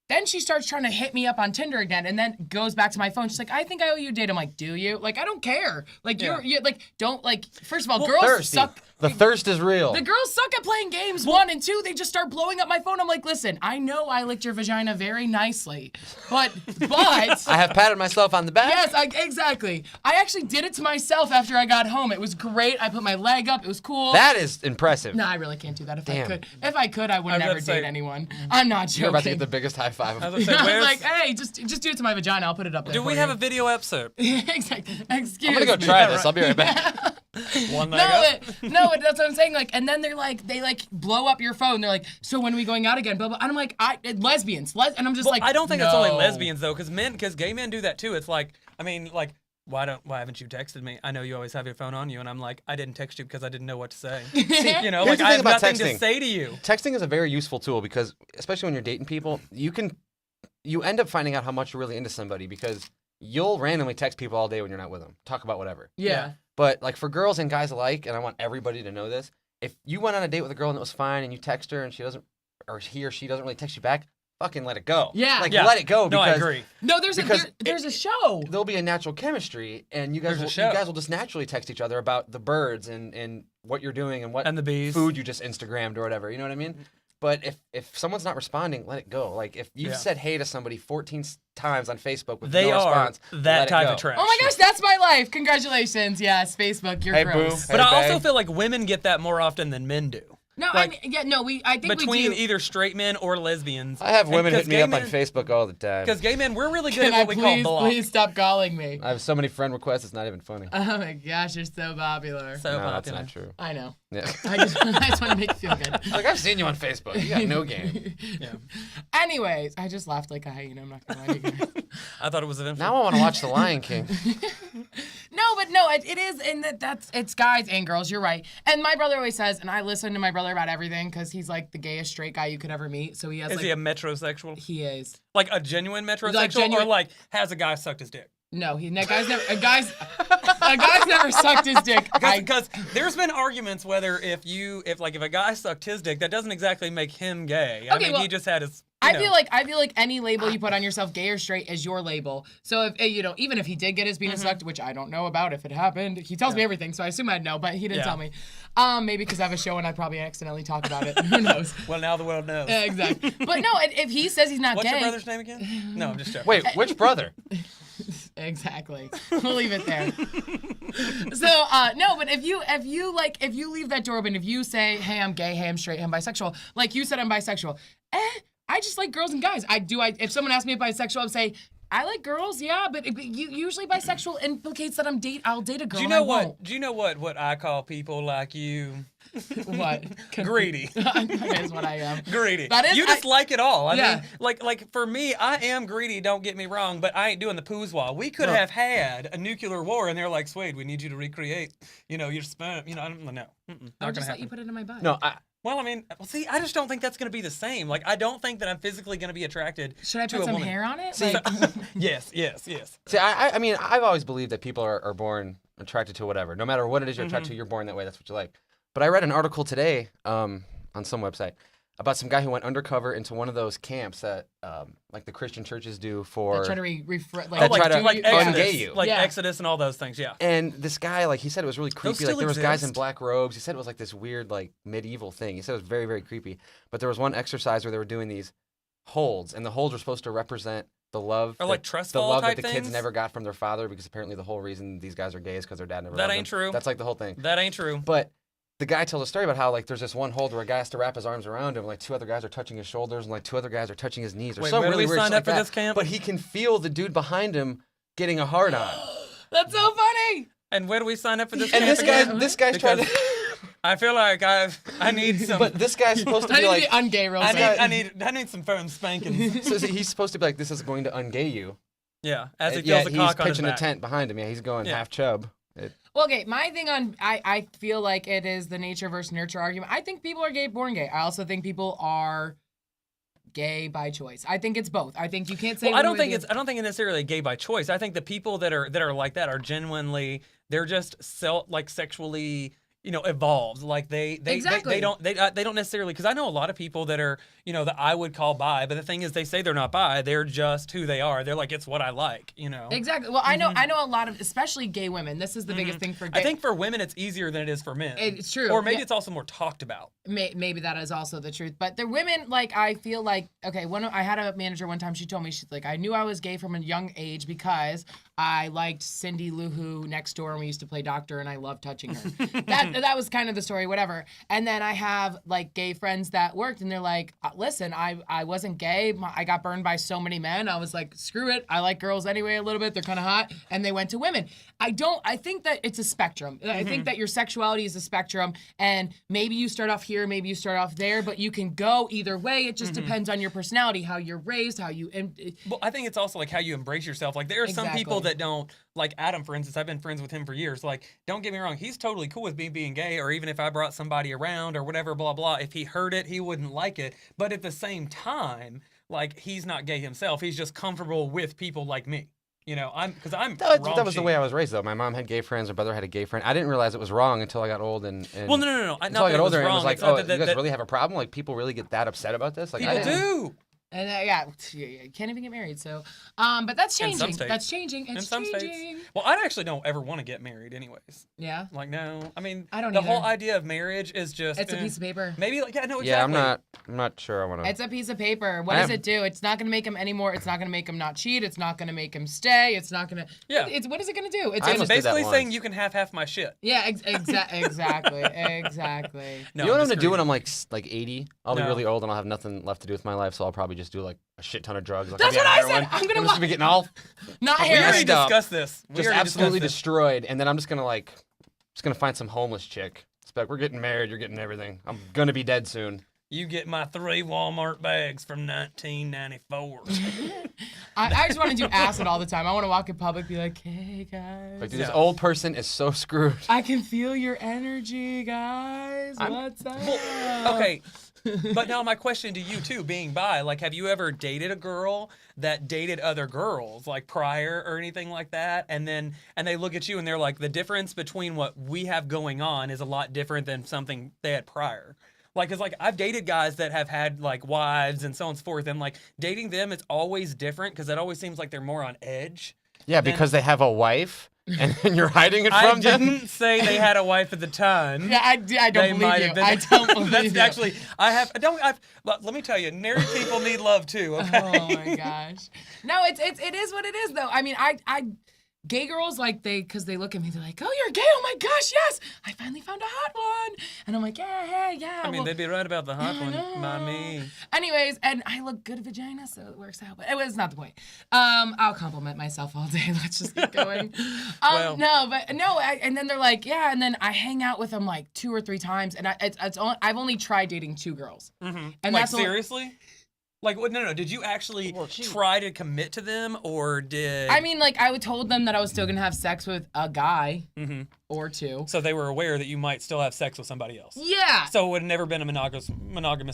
Then she starts trying to hit me up on Tinder again, and then goes back to my phone. She's like, "I think I owe you a date." I'm like, "Do you?" Like, I don't care. Like, you're like, don't like. First of all, girls thirsty. suck. The thirst is real. The girls suck at playing games. One and two, they just start blowing up my phone. I'm like, listen, I know I licked your vagina very nicely, but I have patted myself on the back. yes, exactly. I actually did it to myself after I got home. It was great. I put my leg up. It was cool. That is impressive. No, I really can't do that. Damn. If I could, I would I was never about to say- date anyone. I'm not joking. You're about to get the biggest high five. I was gonna say, I was where's- like, hey, just do it to my vagina. I'll put it up there. do we for have you. a video episode? Exactly. Excuse I'm gonna go me. try this. I'll be right back. One No, leg up? but that's what I'm saying. Like, and then they blow up your phone. They're like, so when are we going out again? Blah blah. And I'm like, lesbians. And I'm just Well, like, I don't think it's only no. lesbians though, because gay men do that too. It's like, I mean, like, why haven't you texted me? I know you always have your phone on you, and I'm like, I didn't text you because I didn't know what to say. Here's like the I thing have about nothing to texting. say to you. Texting is a very useful tool because, especially when you're dating people, you end up finding out how much you're really into somebody because you'll randomly text people all day when you're not with them. Talk about whatever. Yeah. But like for girls and guys alike, and I want everybody to know this, if you went on a date with a girl and it was fine and you text her and she doesn't, or he or she doesn't really text you back, fucking let it go. Yeah. Like Yeah. let it go No, because I agree. No, there's Because there's a show. there'll be a natural chemistry and you guys There's a show. will just naturally text each other about the birds and what you're doing and what And the bees. food you just Instagrammed or whatever. You know what I mean? But if someone's not responding, let it go. Like if you've Yeah. said hey to somebody 14 times on Facebook with They no are response, that let it type go. of trash. Oh my gosh, that's my life. Congratulations. Yes, Facebook, you're Hey, gross. boo. But I Hey, also babe. feel like women get that more often than men do. No, Like, I think Between we do. either straight men or lesbians. I have And women 'cause hit me gay up on men- Facebook all the time. Because gay men, we're really good Can at I what we call block. please stop calling me? I have so many friend requests, it's not even funny. Oh my gosh, you're so popular. So no, that's popular. not true. I know. Yeah. I just want to make you feel good. Like I've seen you on Facebook. You got no game. Yeah. Anyways, I just laughed like a hyena. I'm not gonna lie to you guys. I thought it was eventful. Now I want to watch The Lion King. No, it is, and it's guys and girls. You're right. And my brother always says, and I listen to my brother about everything because he's like the gayest straight guy you could ever meet. So he has Is he a metrosexual? he is. Like a genuine metrosexual, Like genuine- or like has a guy sucked his dick? No, a guy's never sucked his dick. Because there's been arguments whether if a guy sucked his dick, that doesn't exactly make him gay. I Okay, mean, well, he just had his. I feel like any label you put on yourself, gay or straight, is your label. So if even if he did get his penis sucked, which I don't know about if it happened, he tells me everything, so I assume I'd know, but he didn't Yeah. tell me. Maybe because I have a show and I probably accidentally talk about it. Who knows? Well, now the world knows. Exactly. But no, if he says he's not What's gay, your brother's name again? No, I'm just joking. Wait, which brother? exactly. We'll leave it there. So no, but if you leave that door open, if you say, hey, I'm gay, hey, I'm straight, hey, I'm bisexual, like you said, I'm bisexual. I just like girls and guys. If someone asked me if bisexual, I'd say I like girls, yeah, but usually bisexual implicates that I'll date a girl. Do you and know I what? won't. Do you know what I call people like you? What? Greedy. That is what I am. Greedy. That is- you just like it all. I Yeah. mean, like for me, I am greedy. Don't get me wrong, but I ain't doing the poozwa. We could have had a nuclear war, and they're like, Swade, we need you to recreate, your sperm. I don't know. I Not would gonna just let you happen. put it in my butt. No, Well, I mean, see, I just don't think that's going to be the same. Like, I don't think that I'm physically going to be attracted Should I to put a some woman. hair on it? See, Like, Yes. See, I mean, I've always believed that people are born attracted to whatever. No matter what it is you're attracted to, you're born that way. That's what you like. But I read an article today on some website about some guy who went undercover into one of those camps that like the Christian churches do for. try to refresh. That try to like ungay Exodus, you. like Yeah. Exodus and all those things. Yeah. And this guy, like, he said it was really creepy. Like, still there was guys in exist? black robes. He said it was like this weird, like, medieval thing. He said it was very, very creepy. But there was one exercise where they were doing these holds, and the holds were supposed to represent the love, Or like trust the fall love that type the kids things? never got from their father, because apparently the whole reason these guys are gay is because their dad never. That loved ain't them. true. That's like the whole thing. That ain't true. But the guy tells a story about how, like, there's this one hold where a guy has to wrap his arms around him, like 2 other guys are touching his shoulders, and like 2 other guys are touching his knees, or Wait, some where do really we weird sign shit up for like this that. camp? But he can feel the dude behind him getting a hard on. That's so funny. And where do we sign up for this And camp this again? guy's trying to. I feel like I need some. But this guy's supposed to I be need like. to be ungay real I quick. need some firm spankings. So he's supposed to be like, this is going to ungay you. Yeah, as he Yeah, feels the he's cock on his pitching a back. tent behind him. Yeah, he's going Yeah. half chub. Well, okay, my thing on I feel like it is the nature versus nurture argument. I think people are gay born gay. I also think people are gay by choice. I think it's both. I think you can't say. Well, I don't one way think or it's necessarily gay by choice. I think the people that are like that are genuinely they're just sexually evolved. Like they Exactly. they don't necessarily, because I know a lot of people that are that I would call bi, but the thing is they say they're not bi. They're just who they are. They're like, it's what I like. Exactly. Well, I know a lot of, especially gay women. This is the biggest thing for gay. I think for women it's easier than it is for men. It's true. Or maybe Yeah. it's also more talked about. Maybe that is also the truth. But the women, like, I feel like, okay, I had a manager one time, she told me, she's like, I knew I was gay from a young age because I liked Cindy Lou Who next door and we used to play doctor and I loved touching her. that was kind of the story, whatever. And then I have, like, gay friends that worked and they're like, listen, I wasn't gay. I got burned by so many men. I was like, screw it. I like girls anyway a little bit. They're kind of hot. And they went to women. I think that it's a spectrum. I think that your sexuality is a spectrum and maybe you start off here, maybe you start off there, but you can go either way. It just depends on your personality, how you're raised, how you. Well, I think it's also like how you embrace yourself. Like there are some people Exactly. that don't, like Adam, for instance. I've been friends with him for years. Like, don't get me wrong, he's totally cool with me being gay, or even if I brought somebody around or whatever, blah blah. If he heard it, he wouldn't like it. But at the same time, like he's not gay himself. He's just comfortable with people like me. I'm That wrong was the sheep. way I was raised, though. My mom had gay friends. My brother had a gay friend. I didn't realize it was wrong until I got old and Well, no. until I got Not that it was older and it wrong. was like, It's not oh, that- you guys that- really have a problem? Like, people really get that upset about this? Like, I People didn't. do. And you can't even get married. So, but that's In some changing. states. That's changing. It's In some changing. states. Well, I actually don't ever want to get married, anyways. Yeah. Like, no. I mean, I don't the either. whole idea of marriage is just It's a piece of paper. Maybe like no, exactly. Yeah, I'm not sure I want to. It's a piece of paper. What does it do? It's not going to make him anymore. It's not going to make him not cheat. It's not going to make him stay. It's not going to. Yeah. It's what is it going to do? It's I It's almost did that basically saying once. you can have half my shit. yeah. Exactly. Exactly. No, You know what I'm just gonna do when crazy. I'm like 80? I'll be No. really old and I'll have nothing left to do with my life, so I'll probably just do like a shit ton of drugs. Like, That's I'll be what on I said. heroin. I'm gonna just gonna be getting all Not We hair. already messed up. discussed this. We just already absolutely discussed this. destroyed, and then I'm just gonna find some homeless chick. It's like, we're getting married, you're getting everything. I'm gonna be dead soon. You get my 3 Walmart bags from 1994. I just want to do acid all the time. I want to walk in public, be like, hey guys. Like, dude, this Yeah. old person is so screwed. I can feel your energy, guys. What's up? Okay, but now my question to you too, being bi, like, have you ever dated a girl that dated other girls, like prior or anything like that? And they look at you and they're like, the difference between what we have going on is a lot different than something they had prior. Like, cause like I've dated guys that have had like wives and so on and so forth, and like dating them, it's always different because it always seems like they're more on edge. Yeah, because they have a wife, and then you're hiding it I from them. didn't say they had a wife at the time. Yeah, I don't They believe might you. have been. I don't believe That's you. actually. Let me tell you, married people need love too. Okay. Oh my gosh. No, it is what it is though. I mean, I gay girls, like, because they look at me, they're like, oh, you're gay, oh my gosh, yes, I finally found a hot one. And I'm like, yeah. I mean, well, they'd be right about the hot I one, know. not me. Anyways, and I look good at vagina, so it works out. But it was not the point. I'll compliment myself all day. Let's just keep going. Well. And then they're like, yeah. And then I hang out with them like 2 or 3 times, and I've only tried dating 2 girls. Mm-hmm. And Like, that's only- seriously? Like, what? No. Did you actually try to commit to them, or did? I mean, like, I told them that I was still gonna have sex with a guy or two. So they were aware that you might still have sex with somebody else. Yeah. So it would have never been a monogamous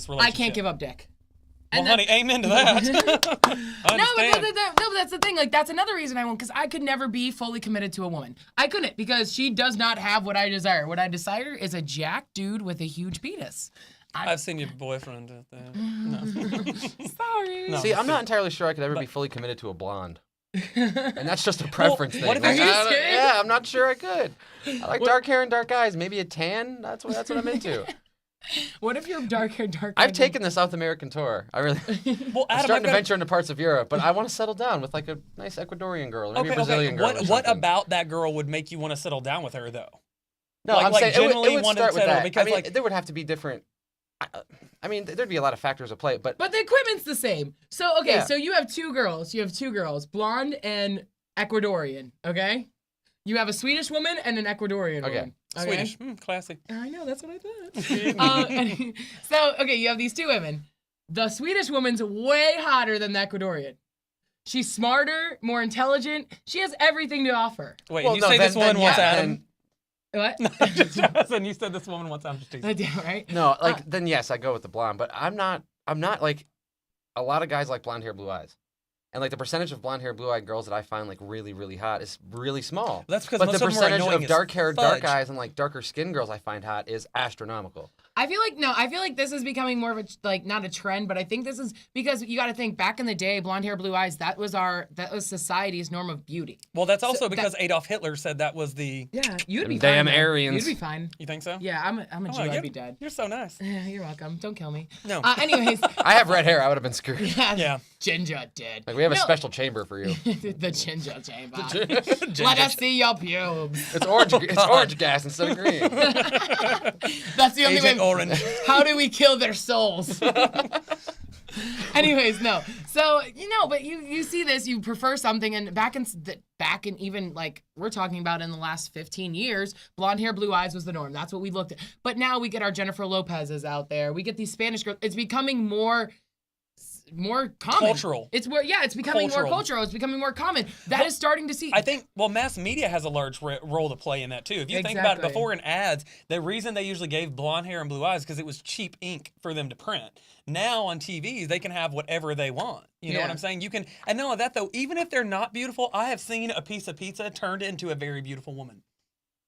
relationship. I can't give up dick. Well, honey, amen to that. I No, understand. but that's the thing. Like, that's another reason I won't, because I could never be fully committed to a woman. I couldn't, because she does not have what I desire. What I desire is a jack dude with a huge penis. I've seen your boyfriend at that. No. Sorry. No. See, I'm not entirely sure I could ever be fully committed to a blonde. And that's just a preference thing. what if Like, Are you I don't- serious? yeah, I'm not sure I could. I like dark hair and dark eyes. Maybe a tan. That's what I'm into. What if you're dark hair, dark I've taken the South American tour. I really. Well, I'm Adam, starting to venture into parts of Europe, but I want to settle down with like a nice Ecuadorian girl or maybe a Brazilian girl. or What something. about that girl would make you want to settle down with her, though? No, like- I'm like saying generally it would wanted start to with settle that. because, I mean, like- there would have to be different. I mean, there'd be a lot of factors at play, but But the equipment's the same. So, okay, Yeah. so you have two girls. You have two girls, blonde and Ecuadorian, okay? You have a Swedish woman and an Ecuadorian Okay. woman. Okay? Swedish, classy. I know, that's what I thought. So, okay, you have these two women. The Swedish woman's way hotter than the Ecuadorian. She's smarter, more intelligent. She has everything to offer. Wait, Well, you no, say then- this woman then, wants yeah, Adam? What? And you said this woman wants Adam. Just teasing. I do, right? No, like then yes, I go with the blonde, but I'm not like a lot of guys like blonde hair, blue eyes. And like the percentage of blonde hair, blue eyed girls that I find like really, really hot is really small. That's because But most the of them are percentage annoying of as dark hair, dark fudge. eyes, and like darker skinned girls I find hot is astronomical. I feel like this is becoming more of a, like, not a trend, but I think this is because you got to think back in the day, blonde hair, blue eyes, that was society's norm of beauty. Well, that's also So because Adolf Hitler said that was the. Yeah, you'd be Damn fine. though. Aryans. You'd be fine. You think so? Yeah, I'm a Jew. Oh, I'd be dead. You're so nice. You're welcome. Don't kill me. No. Anyways, I have red hair, I would have been screwed. Yeah. Ginger dead. Like we have a No. special chamber for you. The ginger chamber. Let us see your pubes. It's orange gas instead of green. That's the only Agent way. Orange. How do we kill their souls? Anyways, no. So but you see this, you prefer something, and back in even like we're talking about in the last 15 years, blonde hair, blue eyes was the norm. That's what we looked at. But now we get our Jennifer Lopez's out there. We get these Spanish girls. It's becoming more common. Cultural. It's it's becoming more Cultural. cultural. It's becoming more common. That is starting to see. I think, mass media has a large role to play in that too. If you think about it, Exactly. before in ads, the reason they usually gave blonde hair and blue eyes because it was cheap ink for them to print. Now on TVs, they can have whatever they want. You know what Yeah. I'm saying? You can, and not only that though, even if they're not beautiful, I have seen a piece of pizza turned into a very beautiful woman.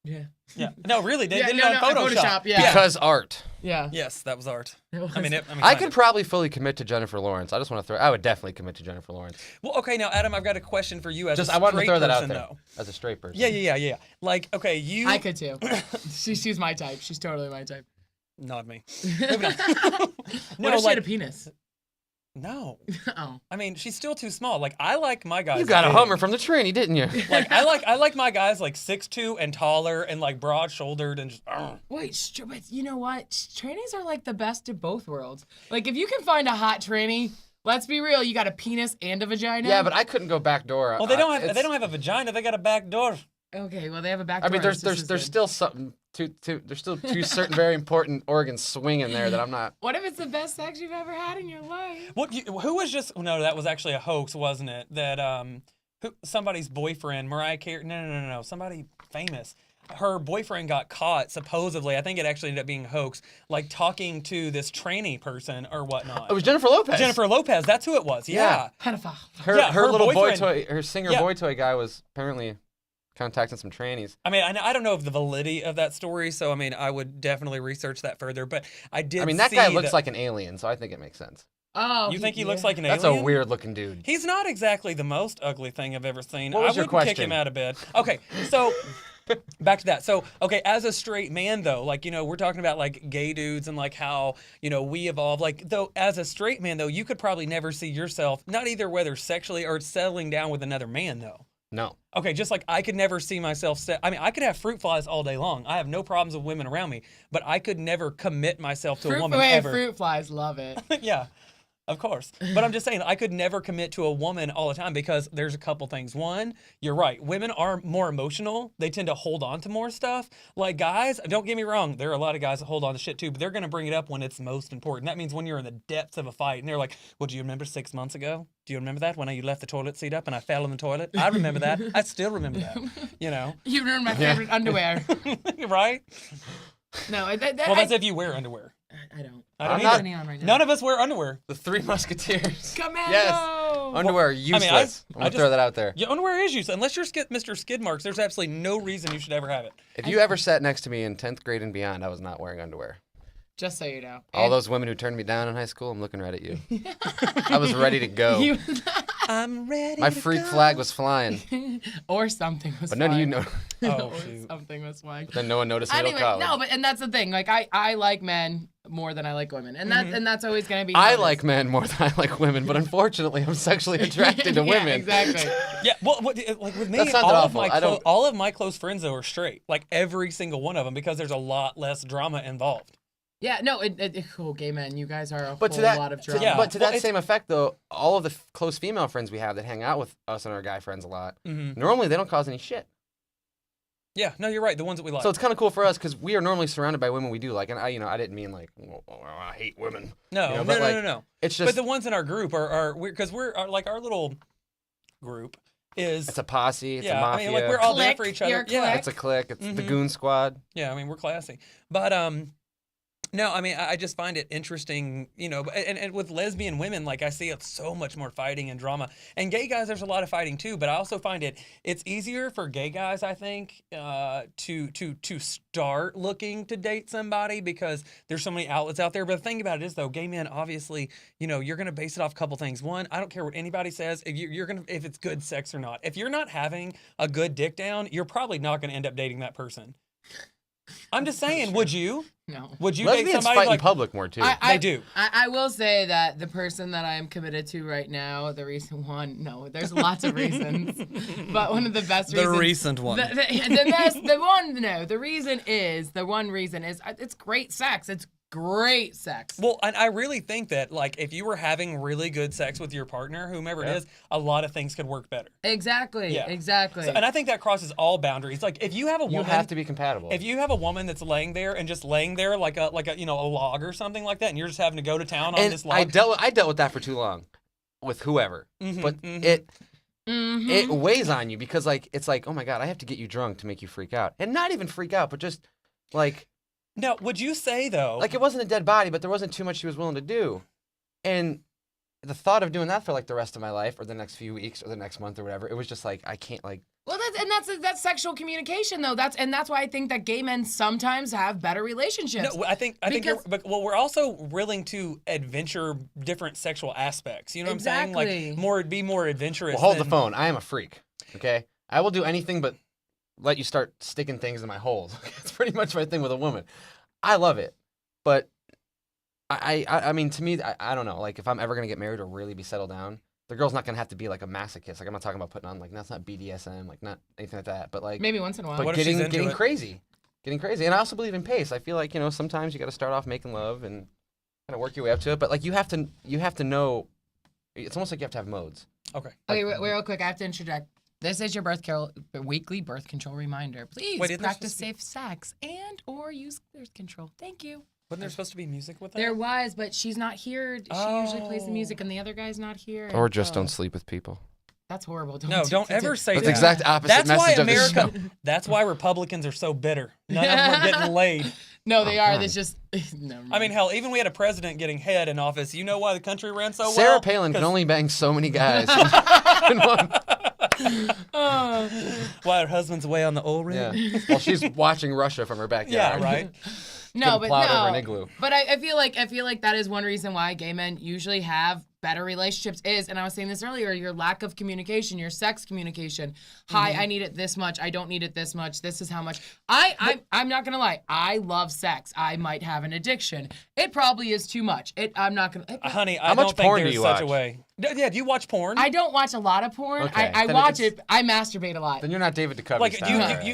yeah. Yeah. No, really, they Yeah, did no, it on no, Photoshop. yeah. Because art. Yeah. Yes, that was art. It was. I mean, I kind could of. probably fully commit to Jennifer Lawrence. I just want to I would definitely commit to Jennifer Lawrence. Well, okay, now Adam, I've got a question for you as Just a I wanted to straight throw that out person, there though. as a straight person. Yeah. Like, okay, you. I could too. She's my type. She's totally my type. Not me. What No, if she had a penis? No. Oh. I mean, she's still too small. Like, I like my guys. You got a big. Hummer from the tranny, didn't you? Like, I like my guys like 6'2" and taller and like broad-shouldered and just. Wait, but you know what? Trannies are like the best of both worlds. Like, if you can find a hot tranny, let's be real, you got a penis and a vagina. Yeah, but I couldn't go back door. Well, they don't have a vagina. They got a back door. Okay, well they have a back. I mean, door. there's still something. There's still two certain very important organs swinging there that I'm not. What if it's the best sex you've ever had in your life? Who was just? No, that was actually a hoax, wasn't it? That somebody's boyfriend, Mariah Carey. No. Somebody famous. Her boyfriend got caught, supposedly. I think it actually ended up being a hoax, like talking to this tranny person or whatnot. It was Jennifer Lopez. Jennifer Lopez. That's who it was. Yeah. Pedophile. Her little boy boyfriend- toy, her singer Yeah. boy toy guy was apparently contacting some trannies. I mean, I don't know of the validity of that story, so I mean, I would definitely research that further. But I did. I mean, that see guy looks like an alien, so I think it makes sense. Oh, You think he looks yeah. like an That's alien? a weird looking dude. He's not exactly the most ugly thing I've ever seen. What was I your wouldn't kick question? him out of bed. Okay, so back to that. So, okay, as a straight man though, like, we're talking about like gay dudes and like how, we evolve. Like, though, as a straight man though, you could probably never see yourself, not either whether sexually or settling down with another man though. No. Okay, just like I could never see myself I mean, I could have fruit flies all day long. I have no problems with women around me, but I could never commit myself to a woman ever. Fruit flies love it. Yeah. Of course. But I'm just saying, I could never commit to a woman all the time because there's a couple things. One, you're right. Women are more emotional. They tend to hold on to more stuff. Like guys, don't get me wrong, there are a lot of guys that hold on to shit too, but they're going to bring it up when it's most important. That means when you're in the depths of a fight and they're like, well, do you remember 6 months ago? Do you remember that when you left the toilet seat up and I fell in the toilet? I remember that. I still remember that. You know? You ruined my favorite underwear. Right? No, Well, that's if you wear underwear. I don't. I don't I'm either. not- Any on right now. None of us wear underwear. The Three Musketeers. Commando. Yes. Underwear, useless. I I'm gonna just- throw that out there. Your underwear is useless. Unless you're Mr. Skid Marks, there's absolutely no reason you should ever have it. If you ever sat next to me in 10th grade and beyond, I was not wearing underwear. Just so you know. All those women who turned me down in high school, I'm looking right at you. I was ready to go. You- I'm ready. My freak flag was flying, or something was but none of you know. Oh, or shoot. something was flying. Then no one noticed me Anyway, till college. no, but and that's the thing. Like I like men more than I like women, and that's always gonna be. I noticed. like men more than I like women, but unfortunately, I'm sexually attracted to Yeah, women. exactly. Yeah, well, like with me, That's not all that of, awful. my I don't- all of my close friends though are straight. Like every single one of them, because there's a lot less drama involved. Yeah, no, cool, gay men. You guys are a But whole to that, lot of to- drama. Yeah. but to Well, that it's- same effect, though, all of the close female friends we have that hang out with us and our guy friends a lot, Mm-hmm. normally they don't cause any shit. Yeah, no, you're right. The ones that we like. So it's kind of cool for us because we are normally surrounded by women we do like, and I didn't mean like, I hate women. no, you know, no, but, no, like, no, no. It's But just the ones in our group are because we're like our little group is. it's a posse, it's a yeah, I mafia, mean, like we're all there Clique, for each other. you're a Yeah, clique. it's a clique, it's the Mhm. goon squad. yeah. I mean, we're classy, but no, I mean, I just find it interesting, you know, and with lesbian women, like I see so much more fighting and drama. And gay guys, there's a lot of fighting too, but I also find it's easier for gay guys, I think, to start looking to date somebody because there's so many outlets out there. But the thing about it is though, gay men, obviously, you know, you're gonna base it off a couple things. One, I don't care what anybody says, if it's good sex or not. If you're not having a good dick down, you're probably not gonna end up dating that person. I'm just saying, would you? no. Would you date Lesbians somebody fight like in public more too. They do. I will say that the person that I am committed to right now, there's lots of reasons, but one of the best reasons. recent one. The one reason is it's great sex. It's great sex. Well, and I really think that, like, if you were having really good sex with your partner, whomever it is, a lot of things could work better. Exactly. Yeah. Exactly. So, and I think that crosses all boundaries. Like, if you have a you woman, have to be compatible. if you have a woman that's laying there and just laying there like a a log or something like that, and you're just having to go to town on and this I log. dealt with that for too long, with whoever. Mhm, But mhm. it weighs on you because like it's like, oh my god, I have to get you drunk to make you freak out, and not even freak out, but just like Now, would you say though? it wasn't a dead body, but there wasn't too much she was willing to do, and the thought of doing that for like the rest of my life or the next few weeks or the next month or whatever, it was just like I can't like. Well, that's sexual communication though. That's why I think that gay men sometimes have better relationships. No, I think Because- but we're also willing to adventure different sexual aspects. You know what I'm saying? Exactly. Like be more adventurous. Well, hold the than- phone. I am a freak. Okay, I will do anything but let you start sticking things in my holes. It's pretty much my thing with a woman. I love it, but I mean, to me, I don't know. Like, if I'm ever gonna get married or really be settled down, the girl's not gonna have to be like a masochist. Like, I'm not talking about putting on like that's not BDSM, like not anything like that. But like, Maybe once in a while. but What if she's into getting it? crazy, and I also believe in pace. I feel like sometimes you got to start off making love and kind of work your way up to it. But like, you have to know. It's almost like you have to have modes. Okay. Okay, real quick, I have to interject. This is your weekly birth control reminder. Please Wait, isn't there practice supposed safe sex and or use birth control. Thank you. Wasn't there supposed to be music with that? There was, but she's not here. She usually plays the music, and the other guy's not here. Or and- just oh, don't sleep with people. That's horrible. No, don't ever say That's that. the exact opposite That's why message of this America. show. That's why Republicans are so bitter. None of them are getting laid. No, they Oh, are. God. There's just. Never mind. I mean, hell, even we had a president getting head in office. You know why the country ran so well? Sarah Palin can 'Cause- only bang so many guys. in one. Why her husband's away on the old ring? Yeah. While she's watching Russia from her backyard. Yeah, right. No, Getting but plowed no. over an igloo. But I feel like that is one reason why gay men usually have better relationships is, and I was saying this earlier, your lack of communication, your sex communication. Hi, I need it this much. I don't need it this much. This is how much. I'm not gonna lie. I love sex. I might have an addiction. It probably is too much. I'm not gonna. Honey, I How much don't think porn do there's you such a watch? way. Yeah, do you watch porn? I don't watch a lot of porn. Okay, I then watch it's- it. I masturbate a lot. Then you're not David Duchovny like style.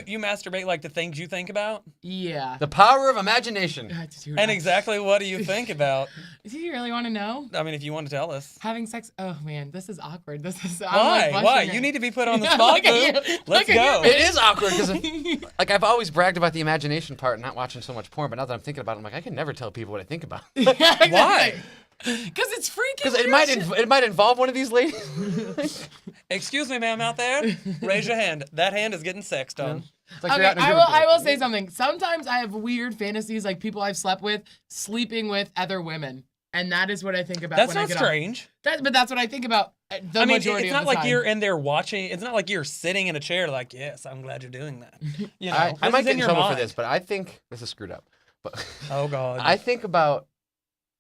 you masturbate like the things you think about? Yeah. The power of imagination. Dude, And exactly what do you think about? Do you really want to know? I mean, if you want to tell us. Having sex. Oh man, this is awkward. This is. Why? You need to be put on the Yeah, spot, look at boo. you. Let's Look at go. you. It is awkward because, like, I've always bragged about the imagination part and not watching so much porn, but now that I'm thinking about it, I'm like, I can never tell people what I think about. Why? Because it's freaking. Because it weird might involve one of these ladies. Excuse me, ma'am, out there. Raise your hand. That hand is getting sexed on. It's like Okay, you're out in a I group will. of I people. will say something. Sometimes I have weird fantasies, like people I've slept with, sleeping with other women, and that is what I think about. That's when I not get strange. But that's what I think about. The I mean, majority it's of not the like time. you're in there watching. It's not like you're sitting in a chair like, yes, I'm glad you're doing that. You know, I this might is get in your trouble for mind. this, but I think this is screwed up. But Oh God. I think about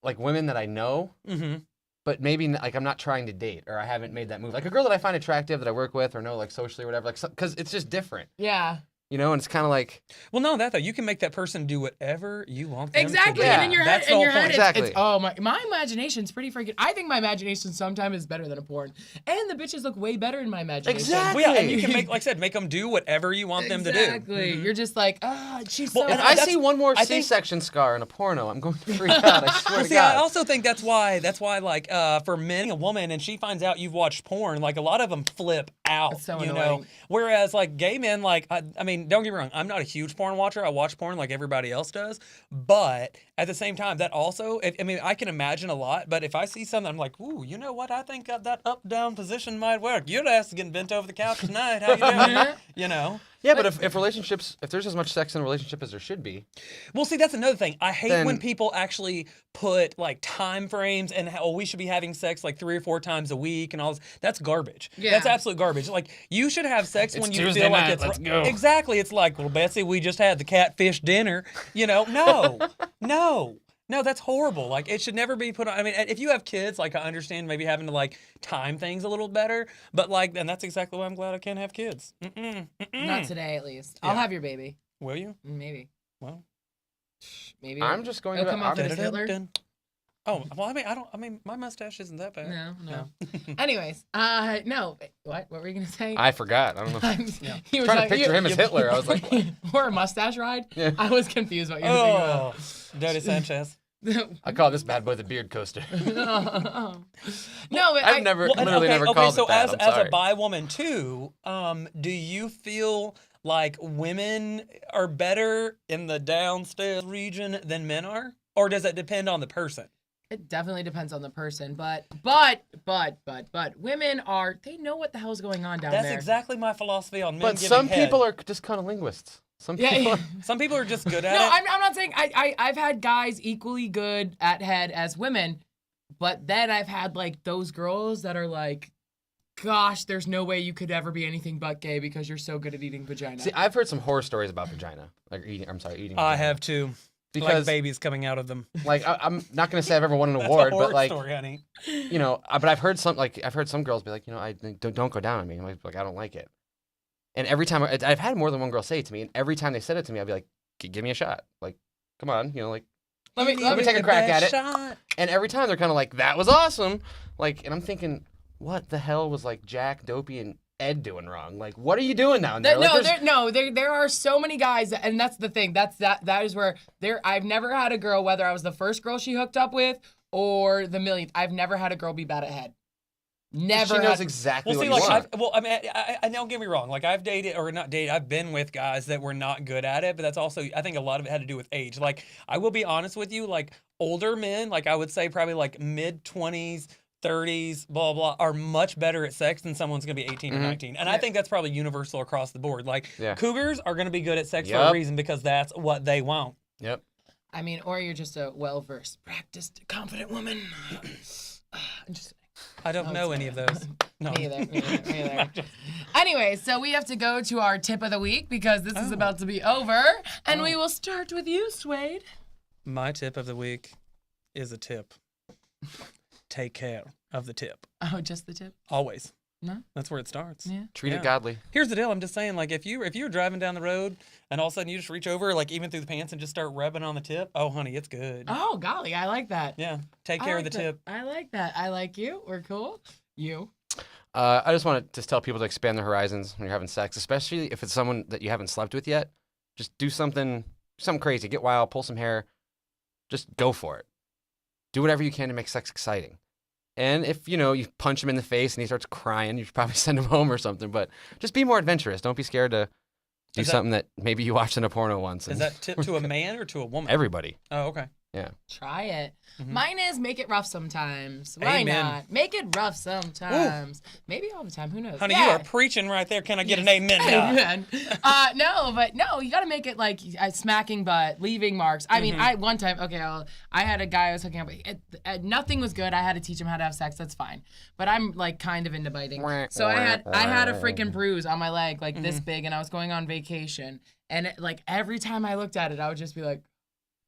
like women that I know, Mm-hmm. but maybe like I'm not trying to date or I haven't made that move. Like a girl that I find attractive that I work with or know like socially or whatever. Like because it's just different, Yeah. you know. And it's kind of like Well, no, that though. You can make that person do whatever you want them Exactly. to do. Yeah. And in your head, That's the whole point. it's, Exactly. oh my imagination's pretty freaking. I think my imagination sometimes is better than a porn, and the bitches look way better in my imagination. Exactly. Well, yeah, and you can make, like I said, make them do whatever you want them to do. Exactly. You're just like, she's Well, so. if I that's- see one more I think- C-section scar in a porno, I'm going to freak out. I swear Well, to see, God. I also think that's why, like, for men, a woman, and she finds out you've watched porn, like, a lot of them flip out, It's so you know? annoying. Whereas, like, gay men, like, I mean, don't get me wrong, I'm not a huge porn watcher. I watch porn like everybody else does. But at the same time, that also, I mean, I can imagine a lot, but if I see something, I'm like, ooh, you know what? I think that up-down position might work. Your ass is getting bent over the couch tonight. How you doing? You know? Yeah, but if relationships, if there's as much sex in a relationship as there should be, Well, see, that's another thing. I hate when Then- people actually put like time frames and how we should be having sex like 3 or 4 times a week and all this. That's garbage. Yeah. That's absolute garbage. Like you should have sex when you Tuesday feel like night, it's let's go. Exactly. It's like, well, Betsy, we just had the catfish dinner. You know, no. No, that's horrible. Like it should never be put on. I mean, if you have kids, like I understand maybe having to like time things a little better, but like, and that's exactly why I'm glad I can't have kids. Not today, at least. I'll Yeah. have your baby. Will you? Maybe. Well, Maybe. I'm just going It'll to. come off I'm- as Hitler. dun-dun-dun. Oh, well, I mean, my mustache isn't that bad. No. Anyways, no. What were you gonna say? I forgot. I don't know. You were Trying to picture him as Hitler. I was like, or a mustache ride. Yeah. I was confused what you were thinking about. Oh, Dirty Sanchez. I call this bad boy the beard coaster. No, but I've never, Well, and literally never called so it that. as I'm sorry. a bi woman too, do you feel like women are better in the downstairs region than men are, or does it depend on the person? It definitely depends on the person, but women are, they know what the hell's going on down That's there. exactly my philosophy on men. But giving some head. people are just kind of linguists. Some Yeah, people. yeah. Some people are just good at No, it. I'm not saying I've had guys equally good at head as women, but then I've had like those girls that are like, gosh, there's no way you could ever be anything but gay because you're so good at eating vagina. See, I've heard some horror stories about vagina, like eating. I'm sorry, eating. I vagina. have too. Like because babies coming out of them. like I'm not gonna say I've ever won an That's a award, horror but like story, honey. you know, but I've heard some girls be like, you know, I don't go down on me. Like I don't like it. And every time I've had more than one girl say it to me, and every time they said it to me, I'd be like, give me a shot. Like, come on, you know, like. let me take a crack at it. Shot. And every time they're kind of like, that was awesome. Like, and I'm thinking, what the hell was like Jack, Dopey, and Ed doing wrong? Like, what are you doing down there? Like, there are so many guys, and that's the thing. That is where I've never had a girl, whether I was the first girl she hooked up with or the millionth. I've never had a girl be bad at head. Never. she knows had, exactly Well, see, what you like, want. I mean, I don't get me wrong. Like, I've dated or not dated. I've been with guys that were not good at it, but that's also, I think, a lot of it had to do with age. Like, I will be honest with you. Like, older men, like I would say, probably like mid-20s, 30s, blah blah, are much better at sex than someone's gonna be 18 or 19. And I think that's probably universal across the board. Like, Yeah. cougars are gonna be good at sex for a Yup. reason because that's what they want. Yep. I mean, or you're just a well-versed, practiced, confident woman. I'm just. I don't know any of those. No. Me either. Anyway, so we have to go to our tip of the week because this is about to be over, and we will start with you, Swade. My tip of the week is a tip. Take care of the tip. Oh, just the tip. Always. No. That's where it starts. Yeah. Treat Yeah. it godly. Here's the deal. I'm just saying, like, if you're driving down the road and all of a sudden you just reach over, like, even through the pants and just start rubbing on the tip, oh, honey, it's good. Oh, golly, I like that. Yeah. Take I care like of the that. tip. I like that. I like you. We're cool. You. I just want to just tell people to expand their horizons when you're having sex, especially if it's someone that you haven't slept with yet. Just do something crazy. Get wild, pull some hair. Just go for it. Do whatever you can to make sex exciting. And if, you punch him in the face and he starts crying, you should probably send him home or something. But just be more adventurous. Don't be scared to do Is that- something that maybe you watched in a porno once. Is And that tip to a man or to a woman? everybody? Oh, okay. Try it. Mhm. Mine is make it rough sometimes. Why Amen. not? Make it rough sometimes. Maybe all the time. Who knows? Honey, Yeah. you are preaching right there. Can I get an Yes. amen now? Amen. No, you gotta make it like smacking butt, leaving marks. I mean, one time, I had a guy I was hooking up with. Nothing was good. I had to teach him how to have sex. That's fine. But I'm like kind of into biting. So I had a freaking bruise on my leg, like this big, and I was going on vacation. And like every time I looked at it, I would just be like,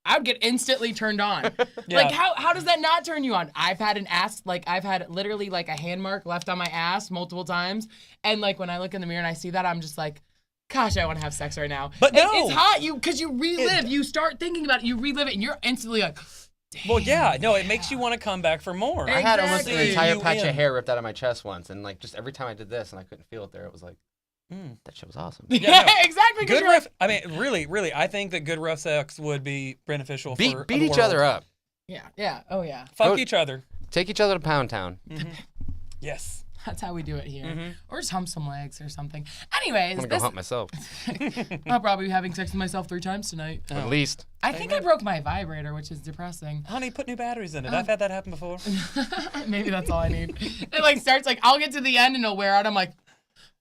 I would get instantly turned on. Yeah. Like how does that not turn you on? I've had I've had literally like a hand mark left on my ass multiple times. And like when I look in the mirror and I see that, I'm just like, gosh, I want to have sex right now. But And no. it's hot, because you relive, you start thinking about it, you relive it, and you're instantly like, damn. Well, yeah. No, it makes you want to come back for more. I had almost an Exactly. entire You patch in. of hair ripped out of my chest once. And like just every time I did this and I couldn't feel it there, it was like, Mm. that shit was awesome. Yeah, no. exactly. 'Cause Good you're like, rough. I mean, really, I think that good rough sex would be beneficial Beat for beat the each world. other up. yeah, oh yeah. Fuck Go- each other. Take each other to Pound Town. Yes. That's how we do it here. Mhm. Or just hump some legs or something. I'm Anyways, gonna go hunt myself. I'll probably be having sex with myself 3 times tonight. At least. I think I broke my vibrator, which is depressing. Honey, put new batteries in it. I've had that happen before. Maybe that's all I need. It like starts like I'll get to the end and it'll wear out. I'm like,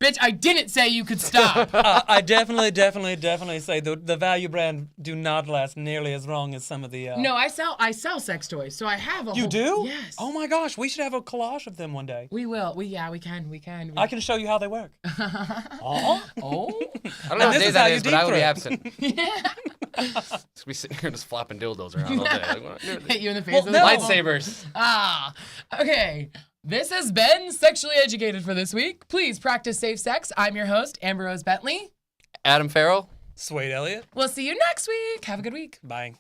bitch, I didn't say you could stop. I definitely say the value brand do not last nearly as long as some of the. No, I sell sex toys, so I have a You whole, do? Yes. Oh my gosh, we should have a collage of them one day. We will. We can. I can show you how they work. Oh. I don't know And what this day is that how you is, but I will be deep absent. Yeah. Just be sitting here just flopping dildos around all day. Like, what- Hit you in the face Well, with no. a Lightsabers. Okay. This has been Sexually Educated for this week. Please practice safe sex. I'm your host, Amber Rose Bentley. Adam Farrell. Suede Elliott. We'll see you next week. Have a good week. Bye.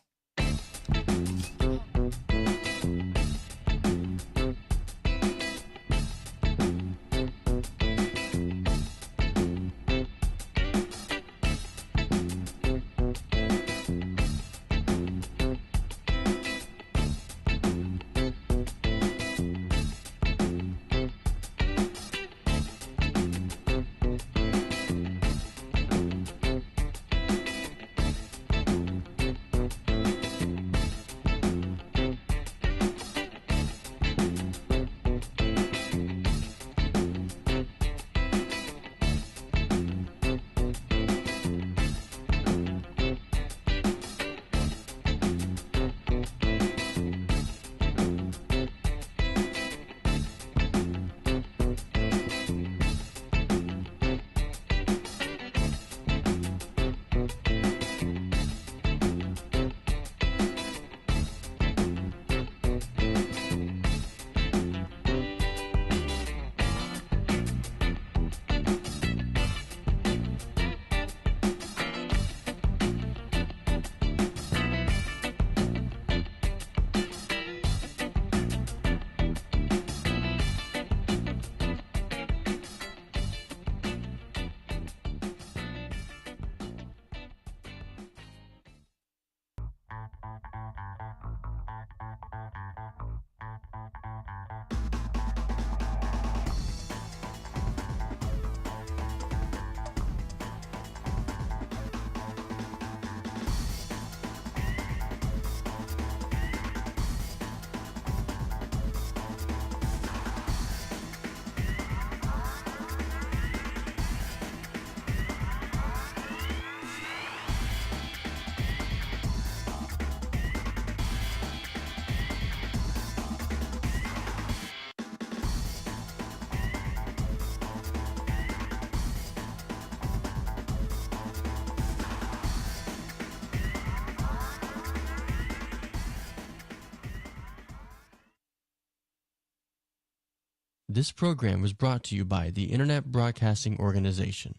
This program was brought to you by the Internet Broadcasting Organization,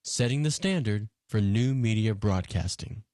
setting the standard for new media broadcasting.